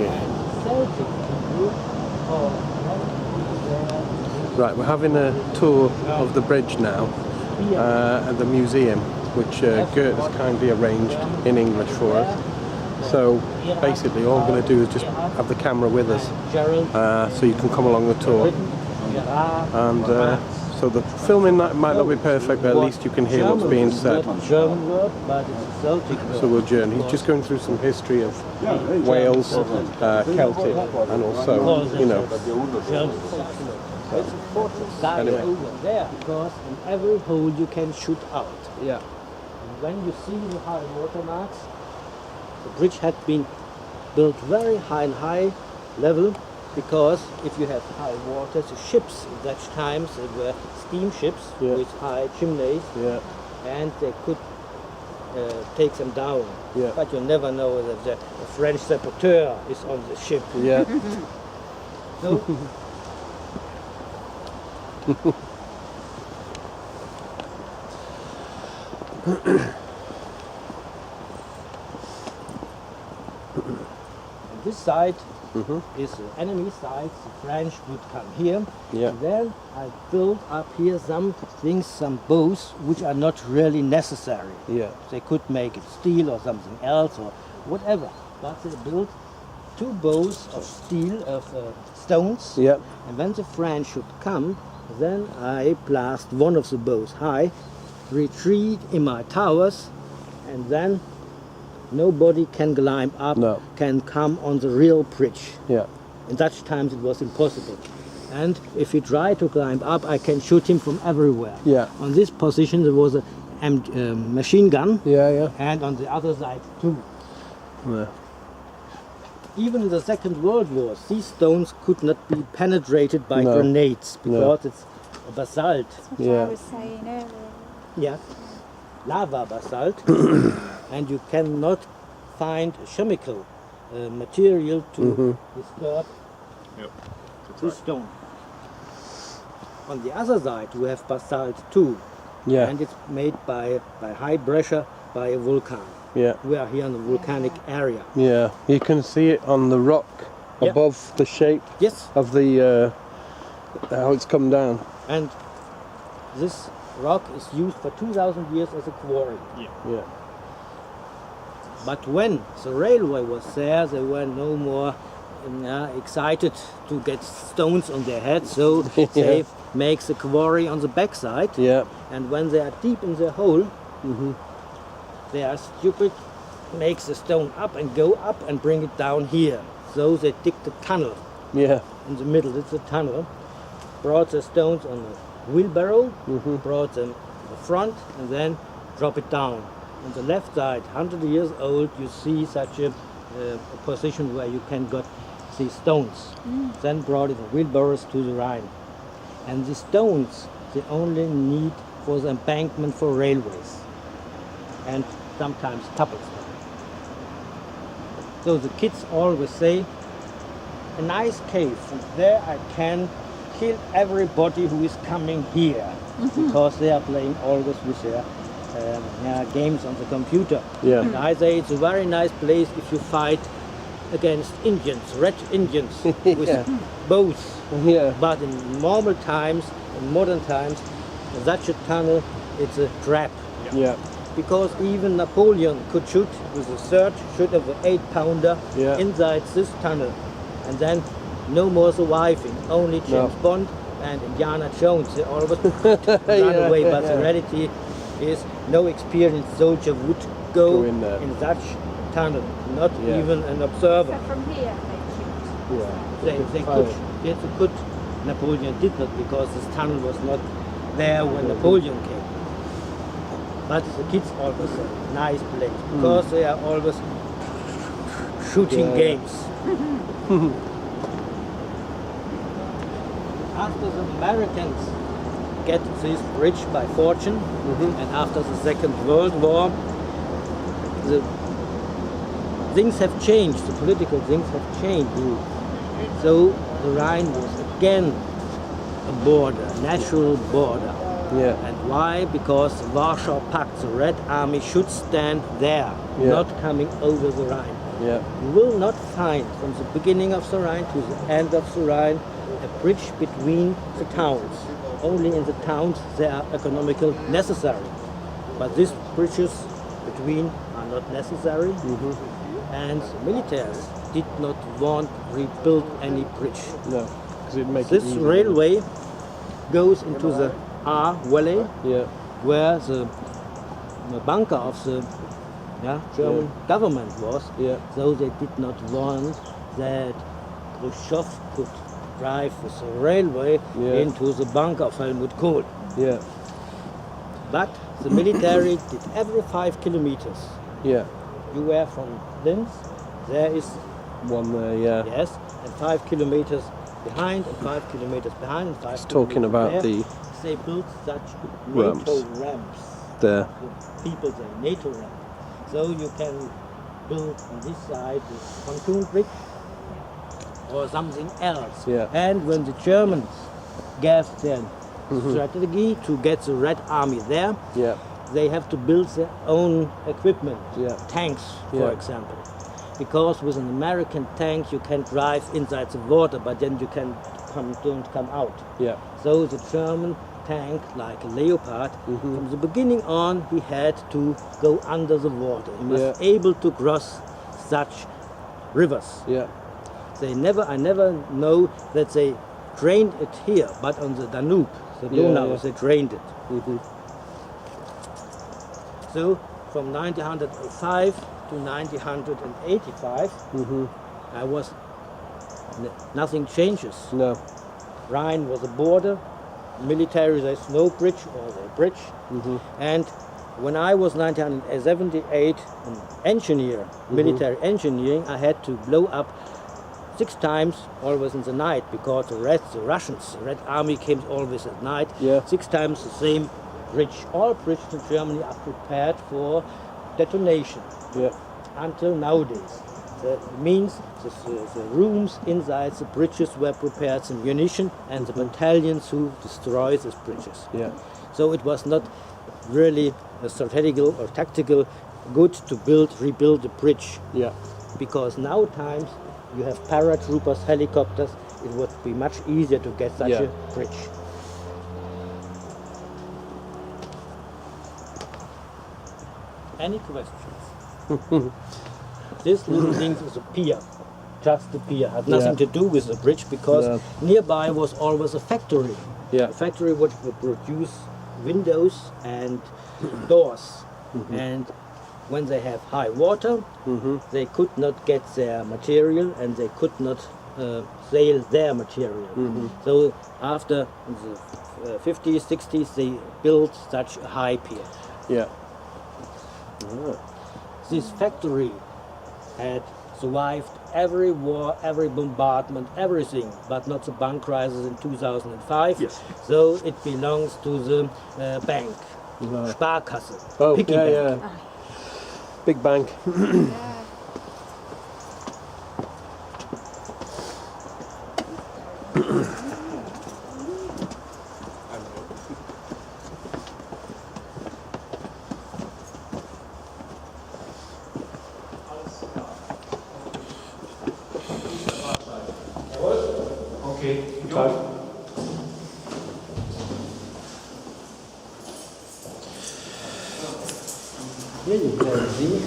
Okay. Celtic people are Right, we're having a tour of the bridge now at the museum, which Gert has kindly arranged in English for us. So basically all I'm going to do is just have the camera with us so you can come along the tour. And so the filming might not be perfect, but at least you can hear what's being said. German word, but it's a Celtic word. So we'll journey. He's just going through some history of Wales, Celtic, and also, you know. It's important that over there, because in every hole you can shoot out. Yeah. And when you see the high water marks, the bridge had been built very high level, because if you have high water, the ships in that times they were steamships with high chimneys, and they could take them down. Yeah. But you never know that the French saboteur is on the ship. Yeah. So, this side is the enemy side. The French would come here. Yeah. And then I built up here some things, some bows, which are not really necessary. Yeah. They could make it steel or something else or whatever. But they built 2 bows of steel, of stones. Yeah. And when the French should come, then I blast one of the bows high, retreat in my towers, and then nobody can climb up, can come on the real bridge. Yeah. In such times it was impossible. And if he tried to climb up, I can shoot him from everywhere. Yeah. On this position there was a machine gun, Yeah. and on the other side too. Yeah. Even in the Second World War, these stones could not be penetrated by grenades, because it's a basalt. That's what I was saying earlier. Yeah, lava basalt, and you cannot find a chemical material to disturb this stone. On the other side, we have basalt too, and it's made by high pressure by a volcano. Yeah. We are here in the volcanic area. Yeah. You can see it on the rock above the shape of the how it's come down. And this rock is used for 2,000 years as a quarry. Yeah. But when the railway was there, they were no more excited to get stones on their heads, so they make the quarry on the backside. Yeah. And when they are deep in the hole, they are stupid, makes the stone up and go up and bring it down here. So they dig the tunnel. Yeah. In the middle, it's a tunnel. Brought the stones on a wheelbarrow, brought them to the front, and then drop it down. On the left side, 100 years old, you see such a position where you can get these stones. Then brought it in wheelbarrows to the Rhine. And the stones, they only need for the embankment for railways. And sometimes cobblestone. So the kids always say, a nice cave, and there I can kill everybody who is coming here, because they are playing always with their games on the computer. Yeah. And I say it's a very nice place if you fight against Indians, red Indians, with bows. Yeah. But in normal times, in modern times, such a tunnel, it's a trap. Yeah. Because even Napoleon could shoot with a shoot of an 8-pounder inside this tunnel, and then no more surviving. Only James Bond and Indiana Jones, they always run away. But the reality is, no experienced soldier would go in such tunnel, not even an observer. So from here they shoot. They could. Yes, they could. Napoleon did not, because this tunnel was not there when Napoleon came. But the kids always say, nice place, because they are always shooting games. After the Americans get this bridge by fortune, and after the Second World War, the things have changed, the political things have changed. So the Rhine was again a border, a natural border. Yeah. And why? Because the Warsaw Pact, the Red Army, should stand there, not coming over the Rhine. Yeah. You will not find from the beginning of the Rhine to the end of the Rhine a bridge between the towns. Only in the towns they are economical necessary. But these bridges between are not necessary, and the militaries did not want to rebuild any bridge. No, because it'd make This it easier. railway goes into the Ahr Valley, Yeah. where the bunker of the German government was. Yeah. So they did not want that Khrushchev could drive with the railway into the bunker of Helmut Kohl. Yeah. But the military did every 5 kilometers. Yeah. You were from Linz, there is, One there. Yeah. yes, and 5 kilometers behind, and 5 kilometers behind, and 5 It's talking about there. the They built such Ramps. NATO ramps. there. The people say NATO ramp. So you can build on this side this pontoon bridge or something else. Yeah. And when the Germans gave their strategy to get the Red Army there, Yeah. they have to build their own equipment, Yeah. tanks, for Yeah. example. Because with an American tank you can drive inside the water, but then you don't come out. Yeah. So the German tank, like a Leopard, from the beginning on, he had to go under the water. He was Yeah. able to cross such rivers. Yeah. I never know that they drained it here, but on the Danube, the Donau, yeah. they drained it. Mhm. So from 1905 to 1985, I was nothing changes. No. Rhine was a border, military there's no bridge or the bridge. And when I was 1978 an engineer, military engineering, I had to blow up 6 times, always in the night, because the Russians, the Red Army came always at night. Yeah. 6 times the same bridge. All bridges in Germany are prepared for detonation Yeah. until nowadays. That means the rooms inside the bridges were prepared for munition and the battalions who destroy these bridges. Yeah. So it was not really a strategical or tactical good to rebuild the bridge, Yeah. because now times you have paratroopers, helicopters, it would be much easier to get such Yeah. a bridge. Any questions? This little thing is a pier, just a pier, had nothing Yeah. to do with the bridge, because No. nearby was always a factory. Yeah. A factory would produce windows and doors. And when they have high water, they could not get their material and they could not sail their material. So after the 50s, 60s, they built such a high pier. Yeah. This factory had survived every war, every bombardment, everything, but not the bank crisis in 2005. Yes. So it belongs to the bank, Right. Sparkasse, Oh, piggy yeah, bank. yeah. Big bank. Yeah. Here you can see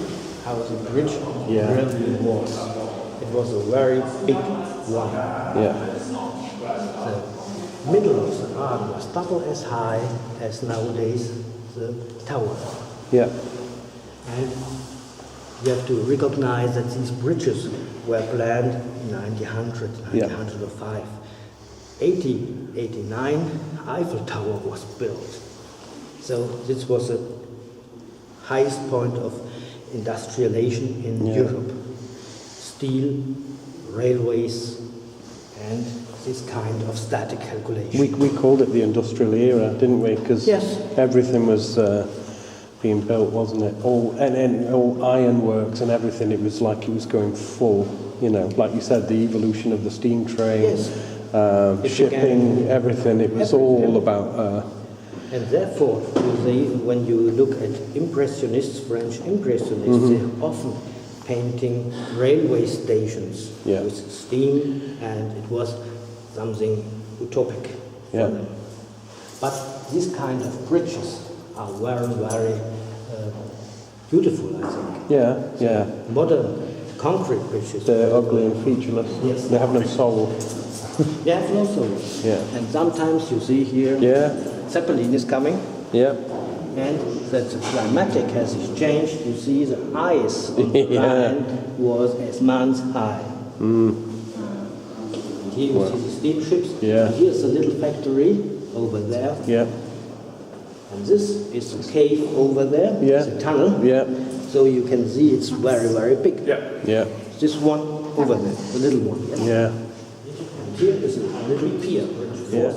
how the bridge Yeah. really was. It was a very big one. Yeah. The middle of the arm was double as high as nowadays the tower. Yeah. And you have to recognize that these bridges were planned in 1900, Yeah. 1905. 89, Eiffel Tower was built. So this was the highest point of industrialization in Yeah. Europe. Steel, railways, and this kind of static calculation. We called it the industrial era, didn't we? Because Yes. everything was being built, wasn't it? All ironworks and everything. It was like it was going full. You know, like you said, the evolution of the steam train, Yes. It shipping, began- everything. It was Everything. all about. And therefore, when you look at Impressionists, French Impressionists, they often painting railway stations Yeah. with steam, and it was something utopic for Yeah. them. But these kind of bridges are very, very beautiful, I think. Yeah, yeah. Modern concrete bridges. They're ugly and featureless. Yes. They have no soul. They have no soul. Yeah. And sometimes you see here, Yeah, Zeppelin is coming, yeah, and that the climatic has changed. You see the ice on the Yeah. Rhine was as months high. And here you see the steamships. Yeah. And here's a little factory over there. yeah, And this is the cave over there. Yeah. It's a tunnel. yeah, So you can see it's very, very big. yeah, This one over there, the little one. Yes? yeah, And here is a little pier, which Yeah. was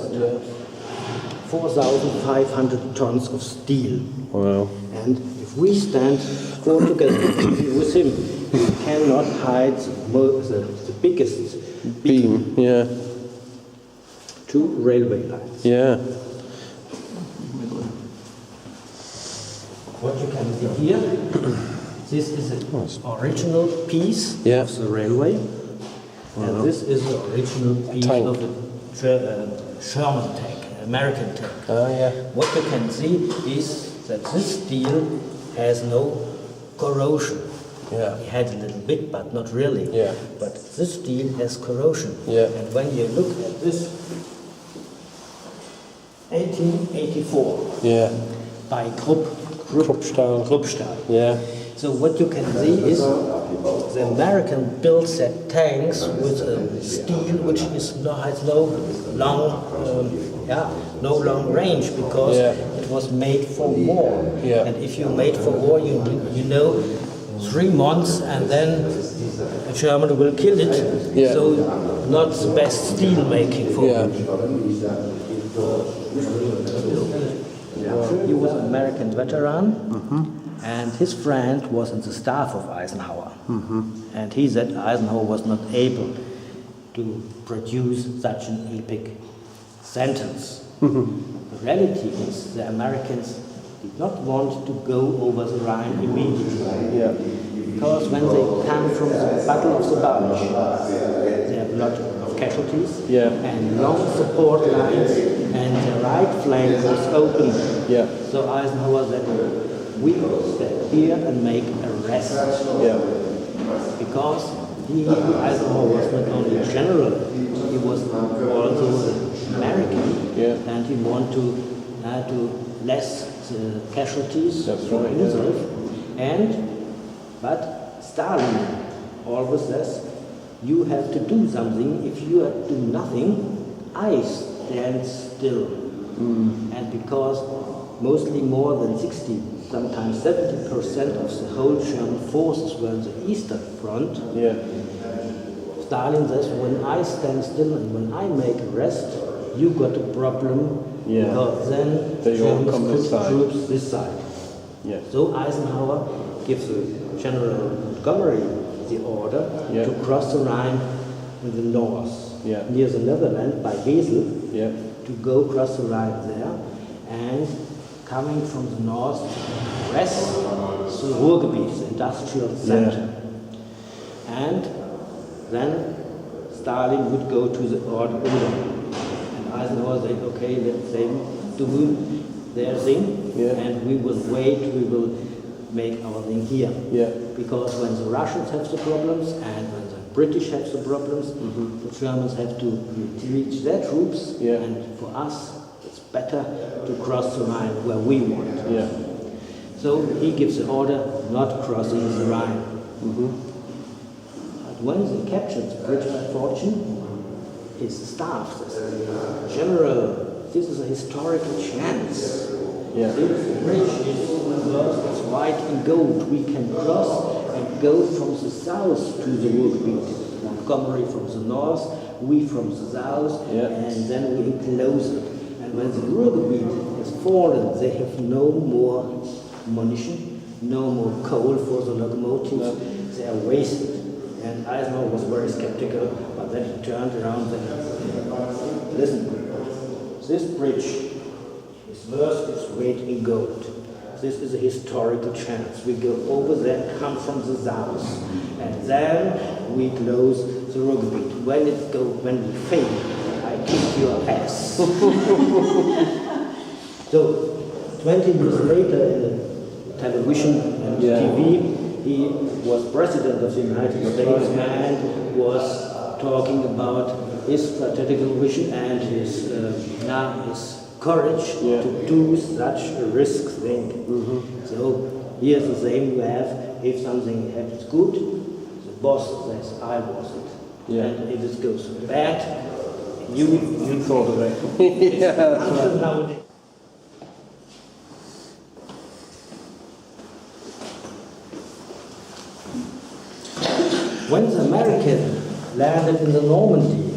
4,500 tons of steel. wow, And if we stand four together with him, we cannot hide the biggest beam, yeah, two railway lines. yeah, What you can see here, this is an original piece Yeah. of the railway, and this is the original piece Tank. of the Sherman tank, American tank. oh yeah, What you can see is that this steel has no corrosion. yeah, It had a little bit, but not really. Yeah. But this steel has corrosion. Yeah. And when you look at this, 1884 yeah, by Kruppstahl. Yeah, So what you can see is the American built their tanks with steel which is has no long, no long range because Yeah. it was made for war. Yeah. And if you made for war, you know, 3 months and then a German will kill it. Yeah. So not the best steel making for yeah, it. He was an American veteran, and his friend was in the staff of Eisenhower. And he said Eisenhower was not able to produce such an epic sentence. The reality is the Americans did not want to go over the Rhine immediately. yeah, Because when they come from the Battle of the Bulge, they have a lot of casualties Yeah. and long support lines, and the right flank was open. yeah, So Eisenhower said, we will stay here and make a rest. yeah, Because Eisenhower was not only a general, he was also American, Yeah. and he wanted to less the casualties That's for right, himself. But Stalin always says, you have to do something. If you do nothing, I stand still. And because mostly more than 60, sometimes 70% of the whole German forces were on the Eastern Front, yeah, Stalin says, when I stand still and when I make a rest, you got a problem, Yeah. because then They all Germans come put this side. troops this side. yeah, So Eisenhower gives the General Montgomery the order Yeah. to cross the Rhine in the north, Yeah. near the Netherlands by Wesel, yeah, to go across the Rhine there, and coming from the north, rest the Ruhrgebiet, the industrial center. And then Stalin would go to the order, and Eisenhower said, okay, let them do their thing, Yeah. and we will wait, we will make our thing here. yeah, Because when the Russians have the problems and when the British have the problems, the Germans have to reach their troops, Yeah. and for us it's better to cross the Rhine where we want. yeah, So he gives the order not crossing the Rhine. But when they captured the bridge by fortune, his staff says, General, this is a historical chance. Yeah. This bridge is it's white in gold. We can cross and go from the south to the Ruhrgebiet. Montgomery from the north, we from the south, Yeah. and then we enclose it. And when the Ruhrgebiet has fallen, they have no more munition, no more coal for the locomotives. They are wasted. And Eisenhower was very skeptical, but then he turned around and said, listen, this bridge is worth its weight in gold. this is a historical chance. We go over there, come from the south, and then we close the rugby. When we fail, I kick your ass. So, 20 years later, in the television and TV, he was president of the United States and was talking about his strategical vision and his courage to do such a risk thing. So here's the same you have: if something happens good, the boss says, "I was it," and if it goes bad, you thought of it. Until nowadays. When the Americans landed in the Normandy,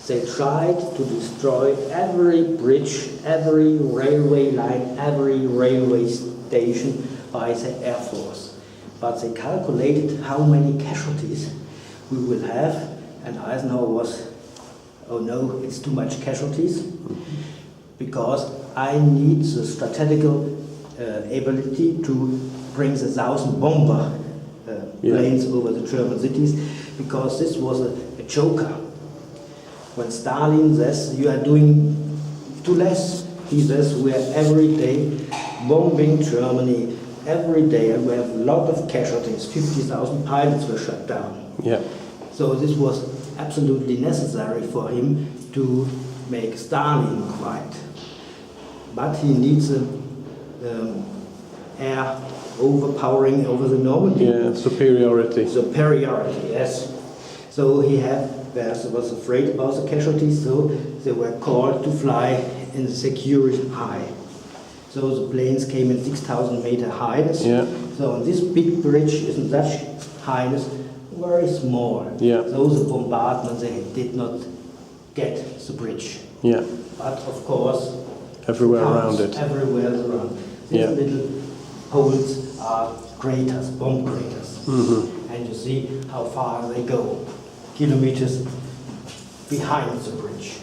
they tried to destroy every bridge, every railway line, every railway station by the Air Force. But they calculated how many casualties we will have, and Eisenhower was, oh no, it's too much casualties, because I need the strategical ability to bring the 1,000 bomber planes over the German cities, because this was a joker. When Stalin says you are doing too less, he says we are every day bombing Germany, every day, and we have a lot of casualties. 50,000 pilots were shut down. So this was absolutely necessary for him to make Stalin quiet. But he needs air overpowering over the Normandy. Superiority. Superiority, yes. So there was afraid about the casualties, so they were called to fly in the security high. So the planes came in 6,000 meter highness. So on this big bridge is in such highness, very small. So the bombardment, they did not get the bridge. But of course, everywhere around it. Everywhere around. These little holes are craters, bomb craters. And you see how far they go, kilometers behind the bridge.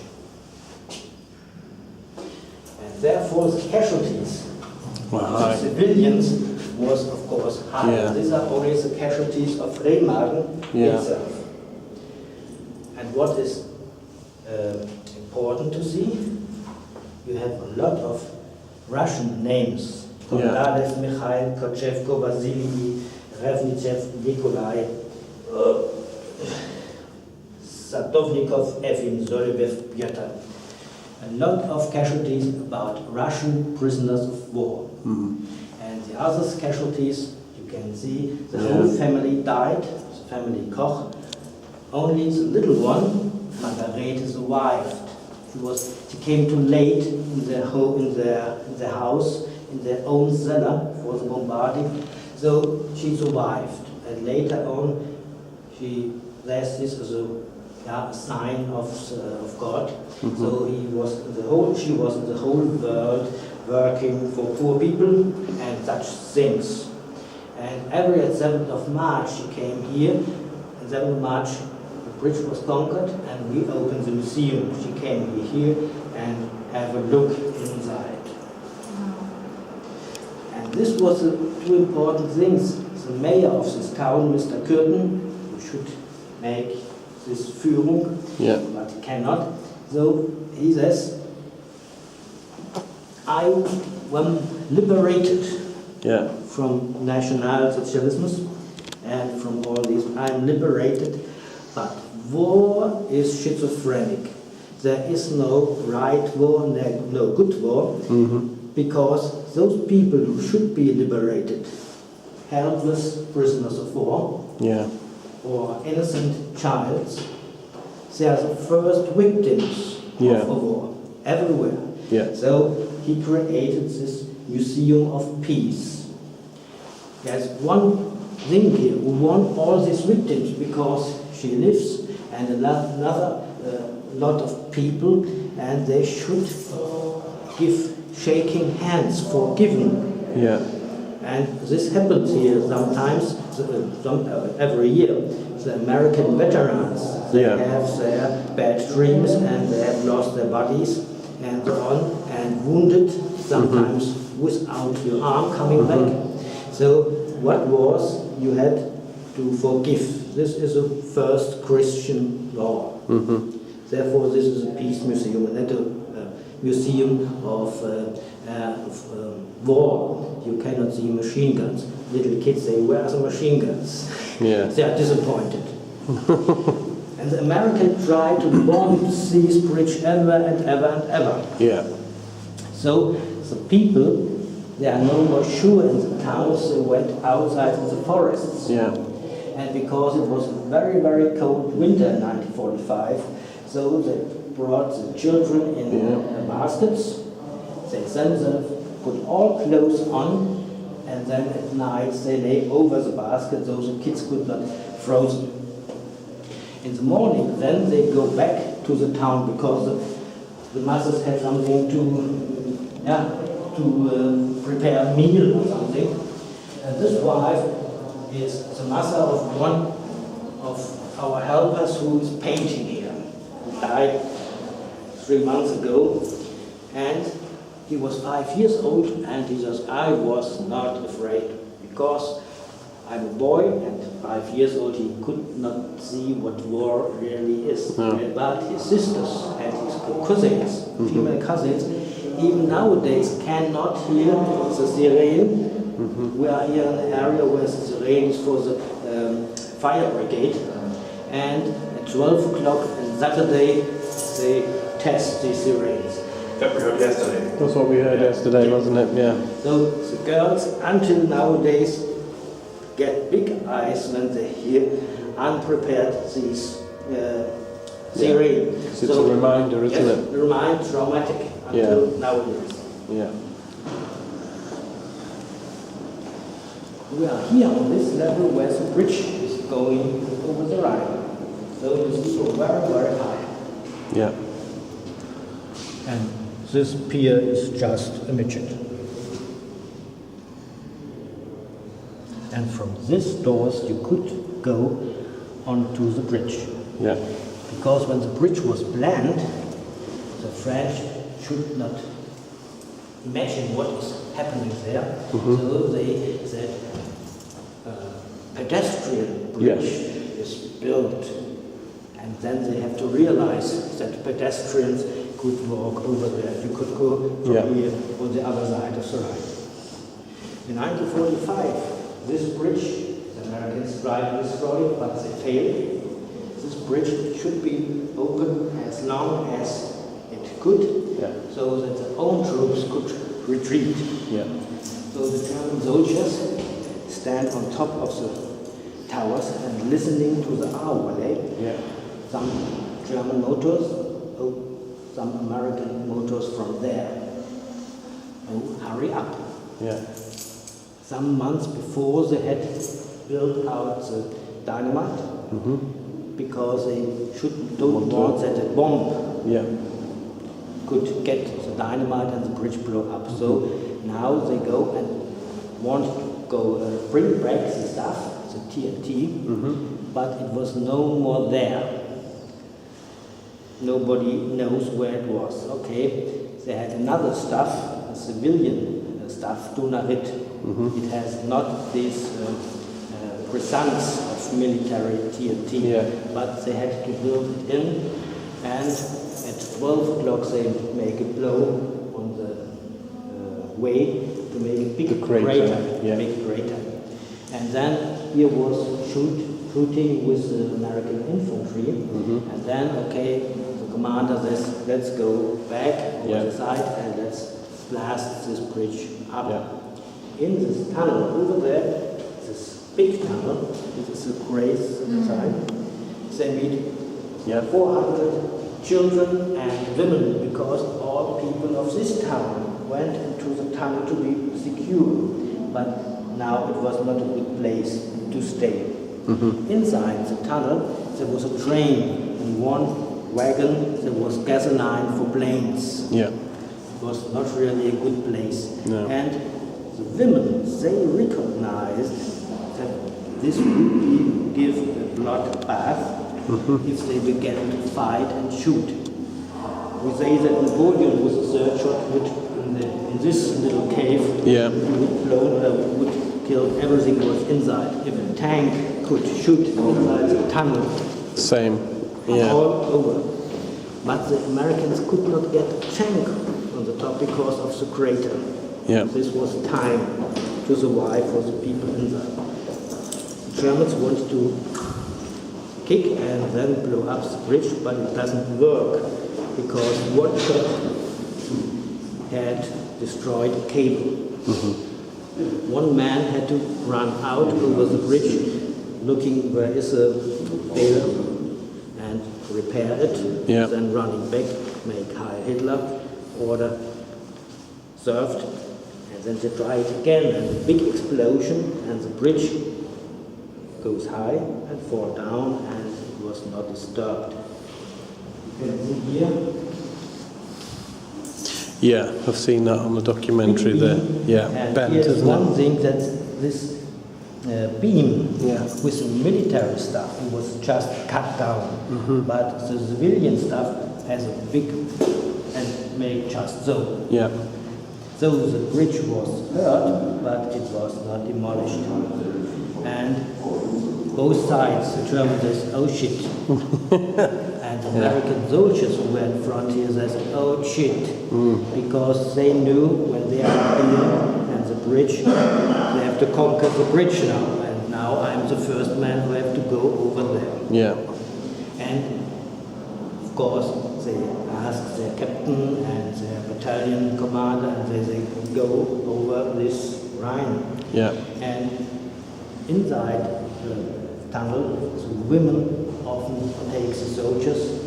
And therefore the casualties of civilians was of course high. These are only the casualties of Remagen itself. And what is important to see, you have a lot of Russian names. Konrad, Mikhail, Kochevko, Vasily, Revnichev, Nikolai, Sadovnikov, Efim, Zolovev, Pyotr. A lot of casualties about Russian prisoners of war. And the other casualties, you can see, the whole family died, the family Koch. Only the little one, Margarete, survived. She came too late in their house, in their own cellar for the bombarding, so she survived. And later on, there's this as a sign of God. So she was in the whole world working for poor people and such things. And every 7th of March she came here. On 7th of March the bridge was conquered and we opened the museum. She came here and have a look inside. And this was the two important things. The mayor of this town, Mr. Kürten, who should make this Führung, but he cannot. So he says, I was liberated from National Socialism and from all these. I'm liberated, but war is schizophrenic. There is no right war, no good war, because those people who should be liberated, helpless prisoners of war, or innocent childs, they are the first victims of war, everywhere. So he created this Museum of Peace. There's one thing here, we want all these victims because she lives and another lot of people, and they should give shaking hands, forgiven. And this happens here sometimes, every year. The American veterans, they have their bad dreams and they have lost their bodies and so on, and wounded, sometimes without your arm coming back. So what was, you had to forgive. This is a first Christian law. Therefore, this is a peace museum, and not a museum of war. You cannot see machine guns. Little kids say, "Where are the machine guns?" Yeah. They are disappointed. And the Americans try to bomb this bridge ever and ever and ever. Yeah. So the people, they are no more sure in the towns, they went outside in the forests. Yeah. And because it was a very, very cold winter in 1945, so they brought the children in baskets. They then put all clothes on, and then at night they lay over the basket so the kids could not frozen. In the morning, then they go back to the town because the mothers had something to prepare a meal or something. And this wife is the mother of one of our helpers who is painting here, who died 3 months ago. And he was 5 years old, and he says, I was not afraid because I'm a boy, and 5 years old, he could not see what war really is. But his sisters and his cousins, female cousins, even nowadays cannot hear the siren. We are here in an area where the siren is for the fire brigade. And at 12 o'clock on Saturday, they test the sirens. That we heard yesterday. That's what we heard yesterday, wasn't it? Yeah. So the girls, until nowadays, get big eyes when they hear unprepared these sirens. It's a reminder, isn't it? Remind traumatic until nowadays. Yeah. We are here on this level where the bridge is going over the Rhine. So you see very, very high. Yeah. And this pier is just a midget. And from these doors you could go onto the bridge. Yeah. Because when the bridge was planned, the French should not imagine what is happening there. So they said pedestrian bridge is built, and then they have to realize that pedestrians could walk over there. You could go from here on the other side of the Rhine. In 1945, this bridge, the Americans tried to destroy it, but they failed. This bridge should be open as long as it could, so that the own troops could retreat. Yeah. So the German soldiers stand on top of the towers and listening to the hourly. Yeah. Some German motors, some American motors from there. Oh, hurry up. Yeah. Some months before they had built out the dynamite because they don't want that a bomb could get the dynamite and the bridge blow up. So now they go and want to go bring back the stuff, the TNT, but it was no more there. Nobody knows where it was. Okay, they had another stuff, a civilian stuff, Dunarit. It has not this presence of military TNT, but they had to build it in, and at 12 o'clock they make a blow on the way to make a big crater. And then here was shooting with the American infantry, and then, okay, the commander says, let's go back on the side and let's blast this bridge up. In this tunnel over there, this big tunnel, it is a grace inside, they meet 400 children and women, because all people of this town went into the tunnel to be secure. But now it was not a good place to stay. Inside the tunnel, there was a train. In one wagon, there was gasoline for planes. It was not really a good place. And the women, they recognized that this would give a blood bath if they began to fight and shoot. We say that Napoleon with a third shot would in this little cave, Yeah. would kill everything was inside. If a tank could shoot inside the tunnel, Same. Yeah. all over. But the Americans could not get a tank on the top because of the crater. Yeah. This was time to survive for the people inside. The Germans wanted to kick and then blow up the bridge, but it doesn't work because one shot had destroyed a cable. One man had to run out over the bridge looking where is a failure and repair it, Yeah. then running back, make Heil Hitler, order served, and then they try it again, and a big explosion, and the bridge goes high and fall down, and it was not disturbed. You can see here. Yeah, I've seen that on the documentary there. Yeah, And bent, here's isn't one it? thing that this beam Yeah. with the military stuff, it was just cut down. But the civilian stuff has a big and made just so. Yeah. So the bridge was hurt, but it was not demolished. And both sides, the Germans says, oh shit. And the American soldiers who were in front here says, oh shit. Because they knew when they are here and the bridge, they have to conquer the bridge now. And now I'm the first man who have to go over there. Yeah. And of course, they ask their captain and their battalion commander, and they go over this Rhine. Yeah. And inside the tunnel, the women often take the soldiers,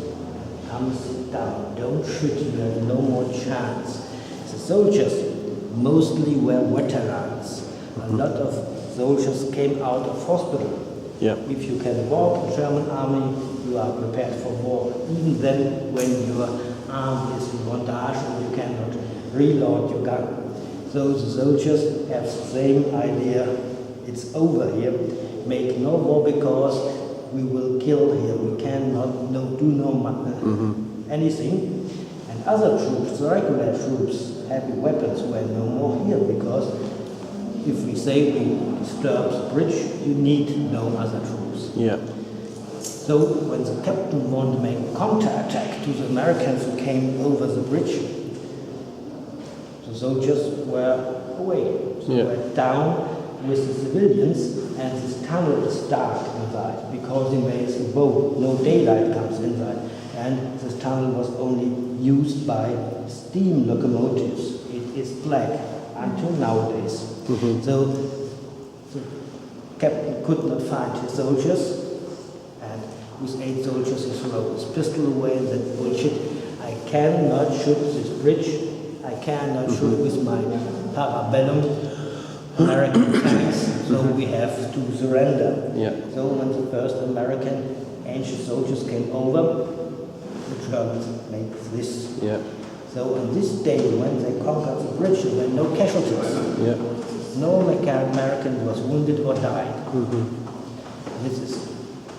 come sit down, don't shoot, you have no more chance. The soldiers mostly were veterans. A lot of soldiers came out of hospital. Yeah. If you can walk in German army, you are prepared for war. Even then, when your arm is in bondage and you cannot reload your gun. So the soldiers have the same idea. It's over here. Make no war because we will kill here. We cannot do anything. And other troops, the regular troops, heavy weapons were no more here because if we say we disturb the bridge, you need no other troops. Yeah. So when the captain wanted to make a counter-attack to the Americans who came over the bridge, the soldiers were away. So they were down with the civilians, and this tunnel is dark inside because it makes a boat, no daylight comes inside. And this tunnel was only used by steam locomotives. It is black until nowadays. So the captain could not find his soldiers, and with 8 soldiers he threw his pistol away and said, bullshit, I cannot shoot this bridge, I cannot shoot with my parabellum American tanks, so we have to surrender. Yeah. So when the first American ancient soldiers came over, the Germans made this. Yeah. So on this day, when they conquered the bridge, there were no casualties. Yeah. No American was wounded or died. This is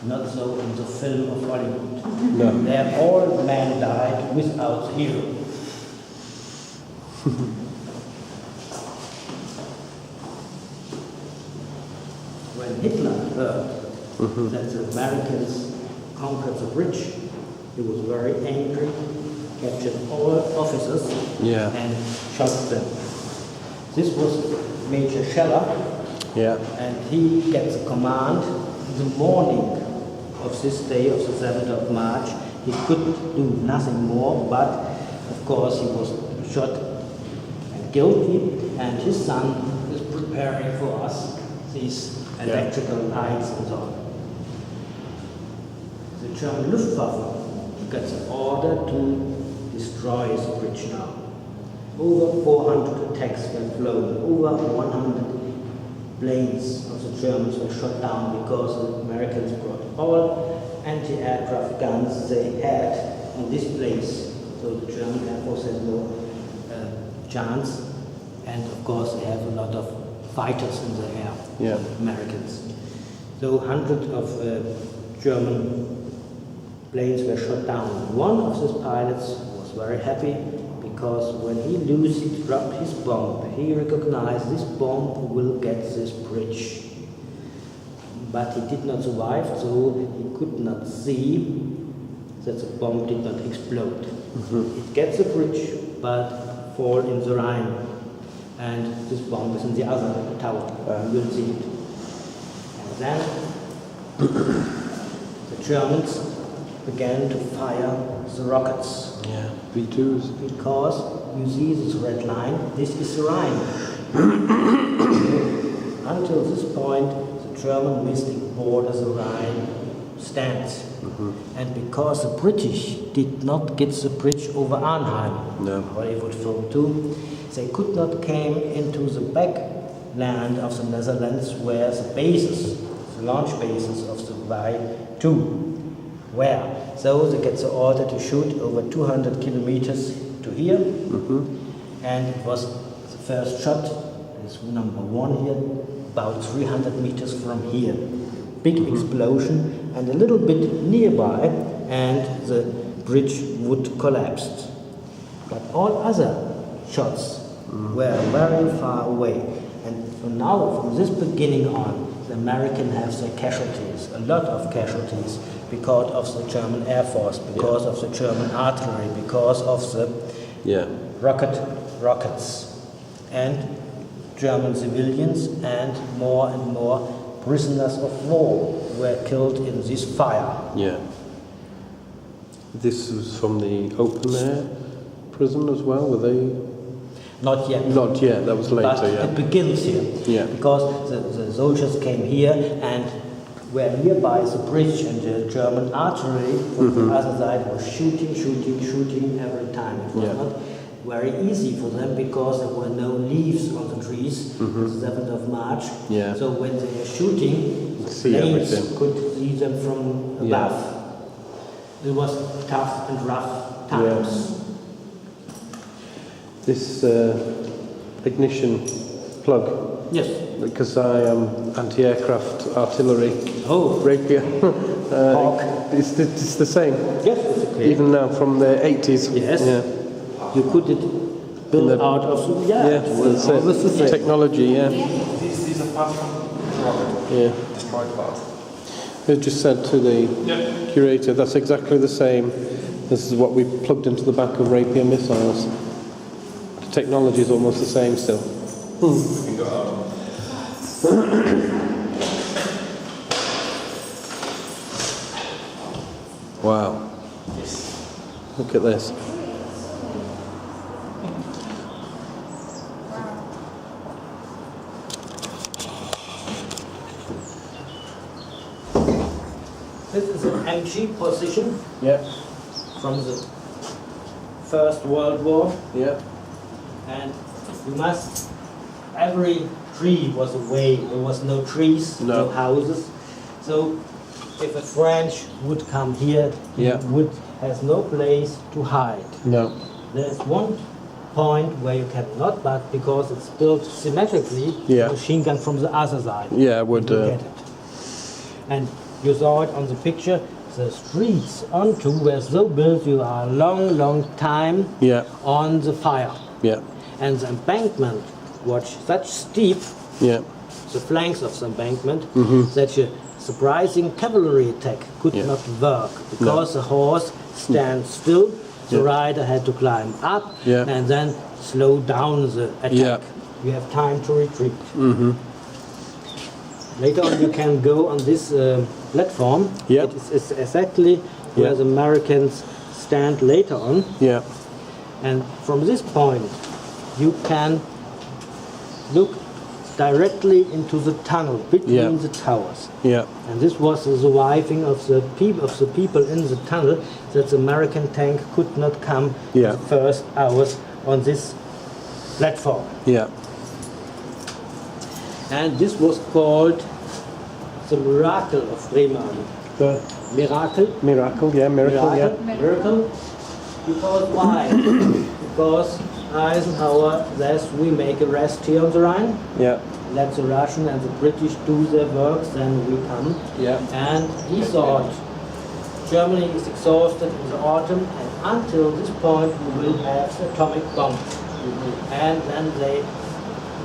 not so in the film of Hollywood. No. There all men died without the hero. When Hitler heard that the Americans conquered the bridge, he was very angry, captured all officers Yeah. and shot them. This was Major Scheller, Yeah. and he gets a command in the morning of this day, of the 7th of March. He could do nothing more, but of course he was shot and guilty, and his son is preparing for us these electrical lights and so on. The German Luftwaffe gets an order to destroy the bridge now. Over 400 attacks were flown, over 100 planes of the Germans were shot down because the Americans brought all anti-aircraft guns they had on this place. So the German Air Force has no chance, and of course they have a lot of fighters in the air, Yeah. Americans. So hundreds of German planes were shot down. One of these pilots was very happy because when he dropped his bomb, he recognized this bomb will get this bridge. But he did not survive, so he could not see that the bomb did not explode. It gets the bridge, but fall in the Rhine. And this bomb is in the other tower. You will see it. And then the Germans began to fire the rockets. Yeah, V2s. Because you see this red line, this is the Rhine. Until this point, the German mystic border, the Rhine, stands. And because the British did not get the bridge over Arnhem, or they would fall too, they could not came into the back land of the Netherlands where the bases, the launch bases of the Y2 were. So they get the order to shoot over 200 kilometers to here, and it was the first shot, this number 1 here, about 300 meters from here. Big explosion, and a little bit nearby, and the bridge would collapse. But all other shots were very far away. And from now, from this beginning on, the Americans have their casualties, a lot of casualties, because of the German Air Force, because of the German artillery, because of the rockets, and German civilians, and more prisoners of war were killed in this fire. Yeah. This was from the open air prison as well, were they? Not yet. Not yet, that was later, but it begins here. Yeah. Because the soldiers came here and were nearby the bridge, and the German artillery from the other side was shooting every time. It was not very easy for them because there were no leaves on the trees on the 7th of March. Yeah. So when they were shooting, see planes everything. could see them from above. It was tough and rough times. This ignition plug. Yes. Because I am anti-aircraft artillery. Oh. Rapier. Hawk. It's the same. Yes, it's okay. Even now from the 80s. Yes. Yeah. You could build out of that's it. Technology, These are parts from the rocket. Destroyed parts. It just said to the curator, that's exactly the same. This is what we plugged into the back of Rapier missiles. The technology is almost the same still. You can go out. Wow. Look at this. This is an MG position from the First World War, and you must, every tree was away, there was no trees, no houses, so if a French would come here, he has no place to hide. No. There's one point where you cannot, but because it's built symmetrically, machine gun from the other side. Yeah, I would. Get it. And you saw it on the picture. The streets onto were so built you are a long time on the fire. Yeah. And the embankment was such steep, the flanks of the embankment, that a surprising cavalry attack could not work because the horse stands still. The rider had to climb up and then slow down the attack. You have time to retreat. Later on you can go on this platform. It is exactly where the Americans stand later on. And from this point you can look directly into the tunnel between the towers. And this was the surviving of the people in the tunnel, that the American tank could not come the first hours on this platform. And this was called the miracle of Remagen. Miracle? Miracle. Miracle. Because why? Because Eisenhower says we make a rest here on the Rhine. Let the Russian and the British do their work, then we come. And he thought Germany is exhausted in the autumn, and until this point we will have the atomic bomb. And then they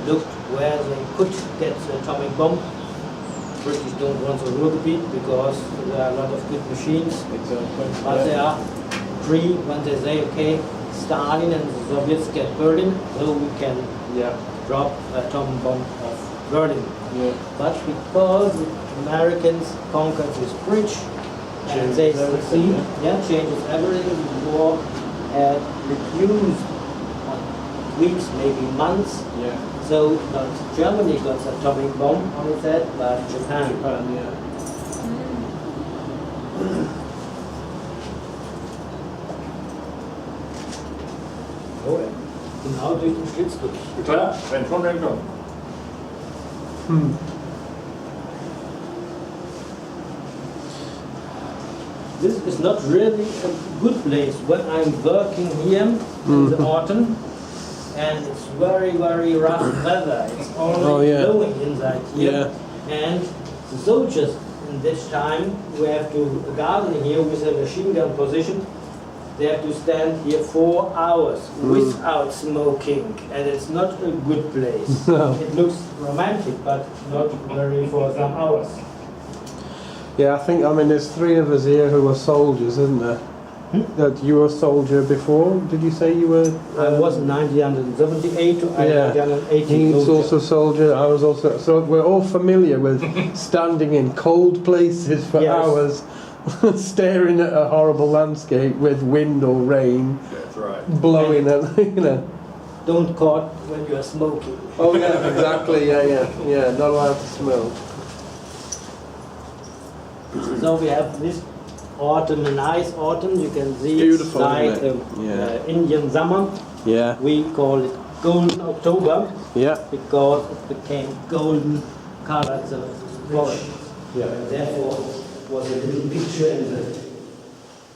looked where they could get the atomic bomb. British don't want the Ruhrgebiet because there are a lot of good machines. But there are three when they say, okay, Stalin and the Soviets get Berlin, so we can drop the atomic bomb of Berlin. But because the Americans conquered this bridge and they succeed, changes everything. The war had reduced on weeks, maybe months. So not Germany got the atomic bomb on its head, but Japan. Genau durch den Schlitz durch. Klar, wenn schon, dann schon. This is not really a good place when I'm working here in the autumn, and it's very, very rough weather. It's only blowing inside here, and the soldiers in this time who have to garden here with a machine gun position, they have to stand here 4 hours without smoking, and it's not a good place. It looks romantic, but not very for some hours. Yeah, I mean, there's three of us here who are soldiers, isn't there? That you were a soldier before? Did you say you were? I was 1978 to 1980. He's also a soldier. I was also. So we're all familiar with standing in cold places for hours, staring at a horrible landscape with wind or rain. That's right. Blowing at, Don't caught when you are smoking. Oh yeah, exactly. Yeah. Not allowed to smoke. So we have this autumn, a nice autumn. You can see Beautiful, it's like Indian summer. Yeah. We call it Golden October. Yeah. Because it became golden colored the forest. Therefore, was a little picture in the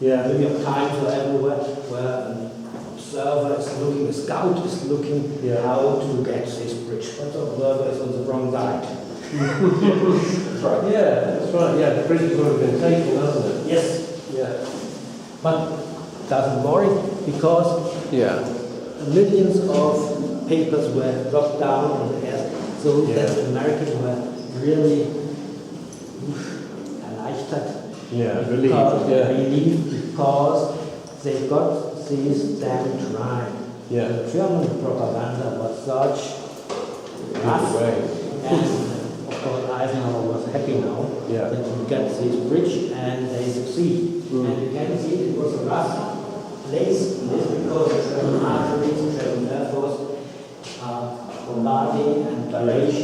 New York Times or everywhere where an observer is looking, a scout is looking how to get this bridge. But the observer is on the wrong side. That's right. Yeah, that's right. Yeah, the bridge would have been taken, hasn't it? Yes. Yeah. But doesn't worry because millions of papers were dropped down on the air, so that the Americans were really erleichtert. Relieved because they got these damn right. The German propaganda was such rough, and of course Eisenhower was happy now that we get this bridge and they succeed. And you can see it was a rough place in this because the German artillery, the German Air Force are bombarding and barrage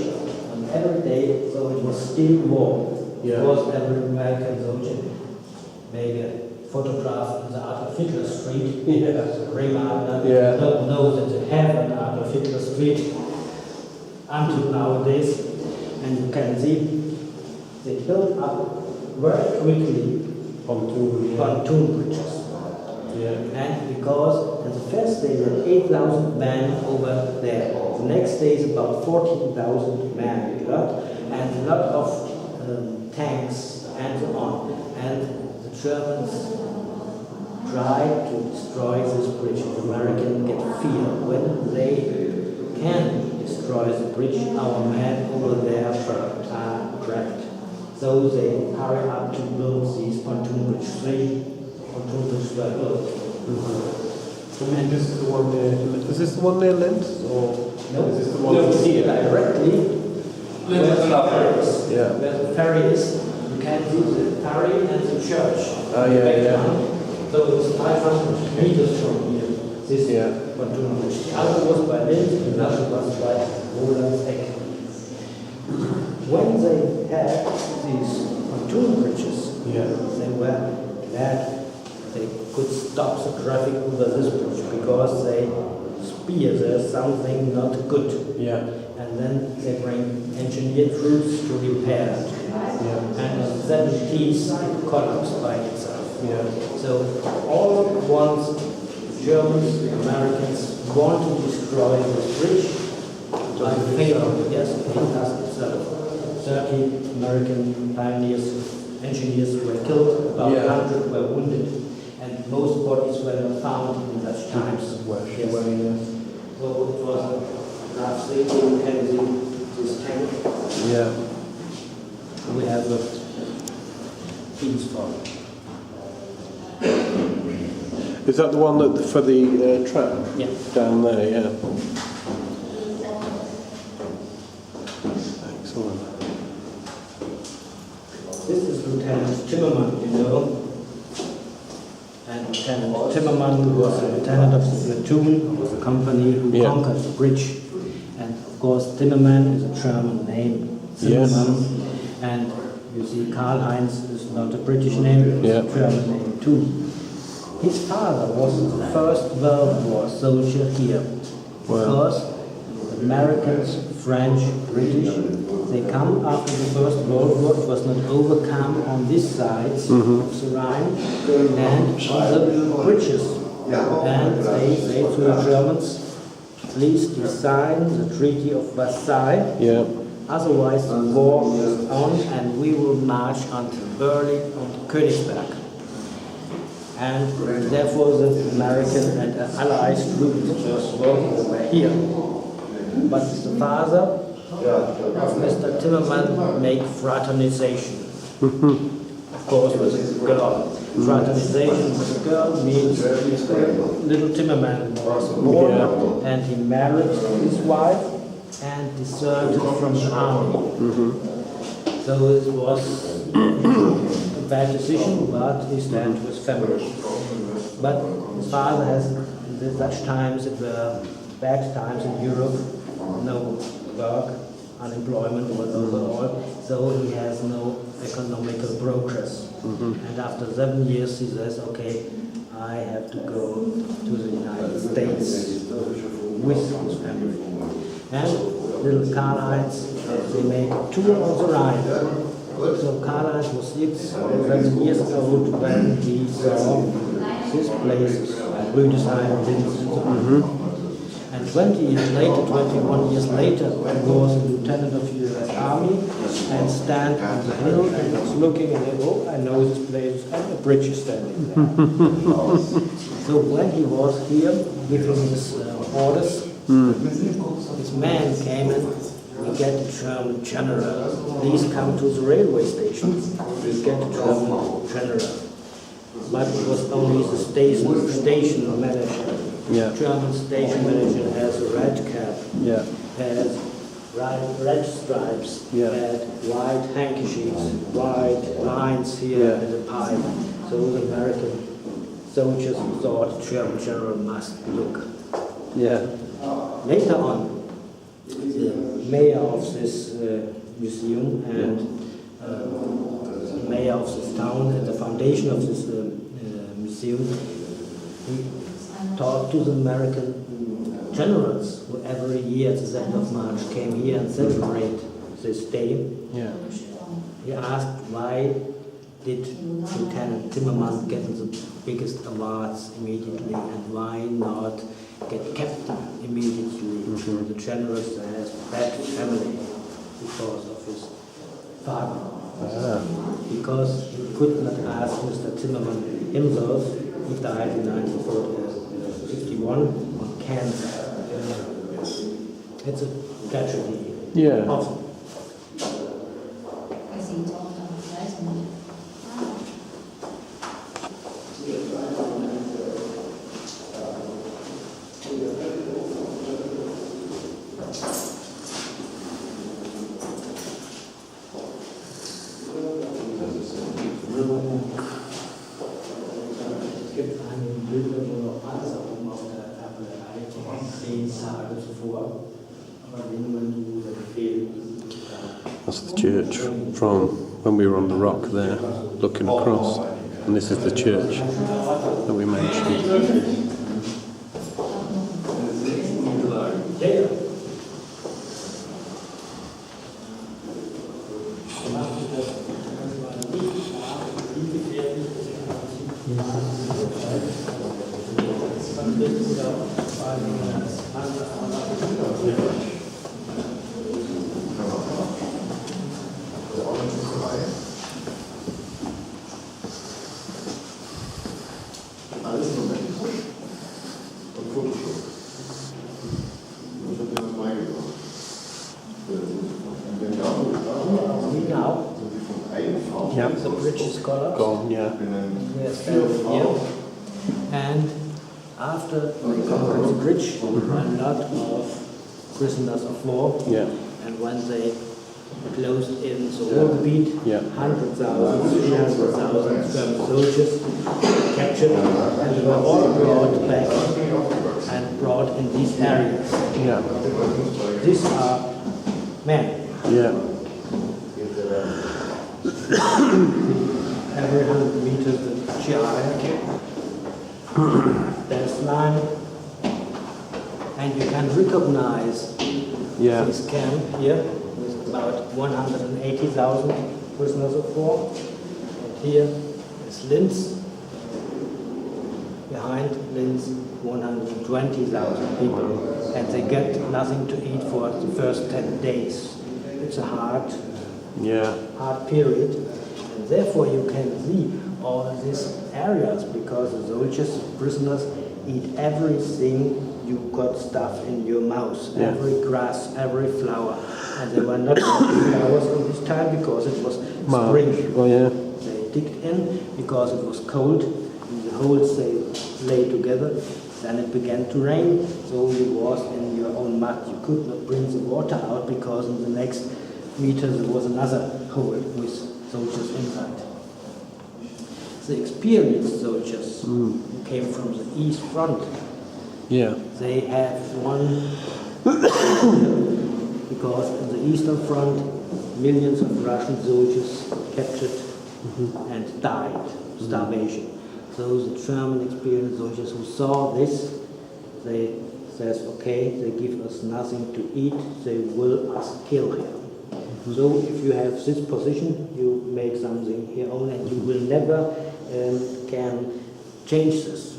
on every day, so it was still war. Of course, every American soldier made a photograph in the Adolf Hitler Street. Remagen don't know that they have an Adolf Hitler Street until nowadays. And you can see they built up very quickly pontoon bridges. And because in the first day there were 8,000 men over there. The next day is about 14,000 men, and a lot of tanks and so on. And the Germans tried to destroy this bridge. The Americans get fear when they can destroy the bridge. Our men over there are trapped. So they hurry up to build these pontoon bridges. 3 pontoon bridges were built. And this is the one near. Is this the one near Linz, or no? Is this the one? You see it directly. Where the ferry is, you can see the ferry and the church. So it's 500 meters from here. This pontoon bridge. The other was by Linz, the other was by Rolandseck. When they had these pontoon bridges, they were glad they could stop the traffic over this bridge because they spear there's something not good. And then they bring engineered troops to repair it. And in the 70s it collapsed by itself. So all at once Germans, the Americans want to destroy this bridge by failure. It does itself. 30 American pioneers engineers were killed, about Yeah. 100 were wounded, and most bodies were not found in such times. Yes. So it was a rough thing. You can see this tank. Yeah. We have a piece for. Is that the one that for the trap? Yeah. Down there, yeah. Excellent. This is Lieutenant Timmerman, you know. And Lieutenant Timmerman was a lieutenant of the platoon of the company who Yeah. conquered the bridge. And of course, Timmerman is a German name. Yes. Zimmermann. And you see, Karl-Heinz is not a British name, Yeah. it's a German name too. His father was the First World War soldier here. Wow. Because Americans, French, British, they come after the First World War. It was not overcome on this side of the Rhine and on the bridges. And they say to the Germans, please sign the Treaty of Versailles. Yeah. Otherwise, the war is on and we will march until Berlin and Königsberg. And therefore, the American and Allies troops were here. But the father of Mr. Timmerman made fraternization. Of course, with a girl. Fraternization with a girl means little Timmerman was born and he married his wife and deserted from the army. So it was a bad decision, but he stands with family. But his father has, in such times, it were bad times in Europe, no work, unemployment overall, so he has no economical progress. And after 7 years he says, okay, I have to go to the United States with his family. And little Karl-Heinz, they made a tour on the Rhine. So Karl-Heinz was 6 or 7 years old when he saw this place, Rüdesheim, Linz. And 20 years later, 21 years later, he was a lieutenant of the US Army and stand on the hill and was looking and said, oh, I know this place, and a bridge is standing there. So when he was here giving his orders, this man came and we get the German general. Please come to the railway station. We get the German general. But it was only the station manager. Yeah. German station manager has a red cap, Yeah. has red stripes, Yeah. had white handkerchiefs, white lines here Yeah. and a pipe. So the American soldiers thought German general must look. Yeah. Later on, the mayor of this museum and the mayor of this town and the foundation of this museum, he talked to the American generals who every year at the end of March came here and celebrate this day. Yeah. He asked why did Lieutenant Timmerman get the biggest awards immediately and why not get captain immediately. The general says bad family because of his father. Because he could not ask Mr. Timmerman himself. He died in 1951 on cancer. It's a tragedy. Yeah. Often. Es gibt einen Bilder, wo noch alles auf der Tabellerei 10 Tage zuvor, aber den man nur Befehl. That's the church from when we were on the rock there, looking across. And this is the church that we mentioned. Alles Moment. Und Fotoshop. Ich habe dir das beigebracht. Und wenn da wo ich da Now, sind sie von einem Farbe. Yeah. the bridge is collapsed. Gone, yeah. We are standing here. And after they conquered the bridge, a lot of prisoners of war. Yeah. And when they closed in the Ruhrgebiet, Yeah. 100,000, 300,000 German soldiers captured, and they were all brought back and brought in these areas. Yeah. These are men. Yeah. Every 100 meters the GI. There's line, and you can recognize Yeah. this camp here with about 180,000 prisoners of war. And here is Linz. Behind Linz, 120,000 people, and they get nothing to eat for the first 10 days. It's a hard Yeah. period, and therefore you can see all these areas because the soldiers, prisoners, eat everything you got stuffed in your mouth, Yeah. every grass, every flower, and there were not flowers on this time because it was spring. Oh, yeah. They digged in because it was cold, and the holes they lay together. Then it began to rain, so you was in your own mud. You could not bring the water out because in the next meter there was another hole with soldiers inside. The experienced soldiers who came from the east front, Yeah. they have one because in the eastern front millions of Russian soldiers captured and died, starvation. So the German experienced soldiers who saw this, they says, okay, they give us nothing to eat, they will us kill here. So if you have this position, you make something here own and you will never can change this.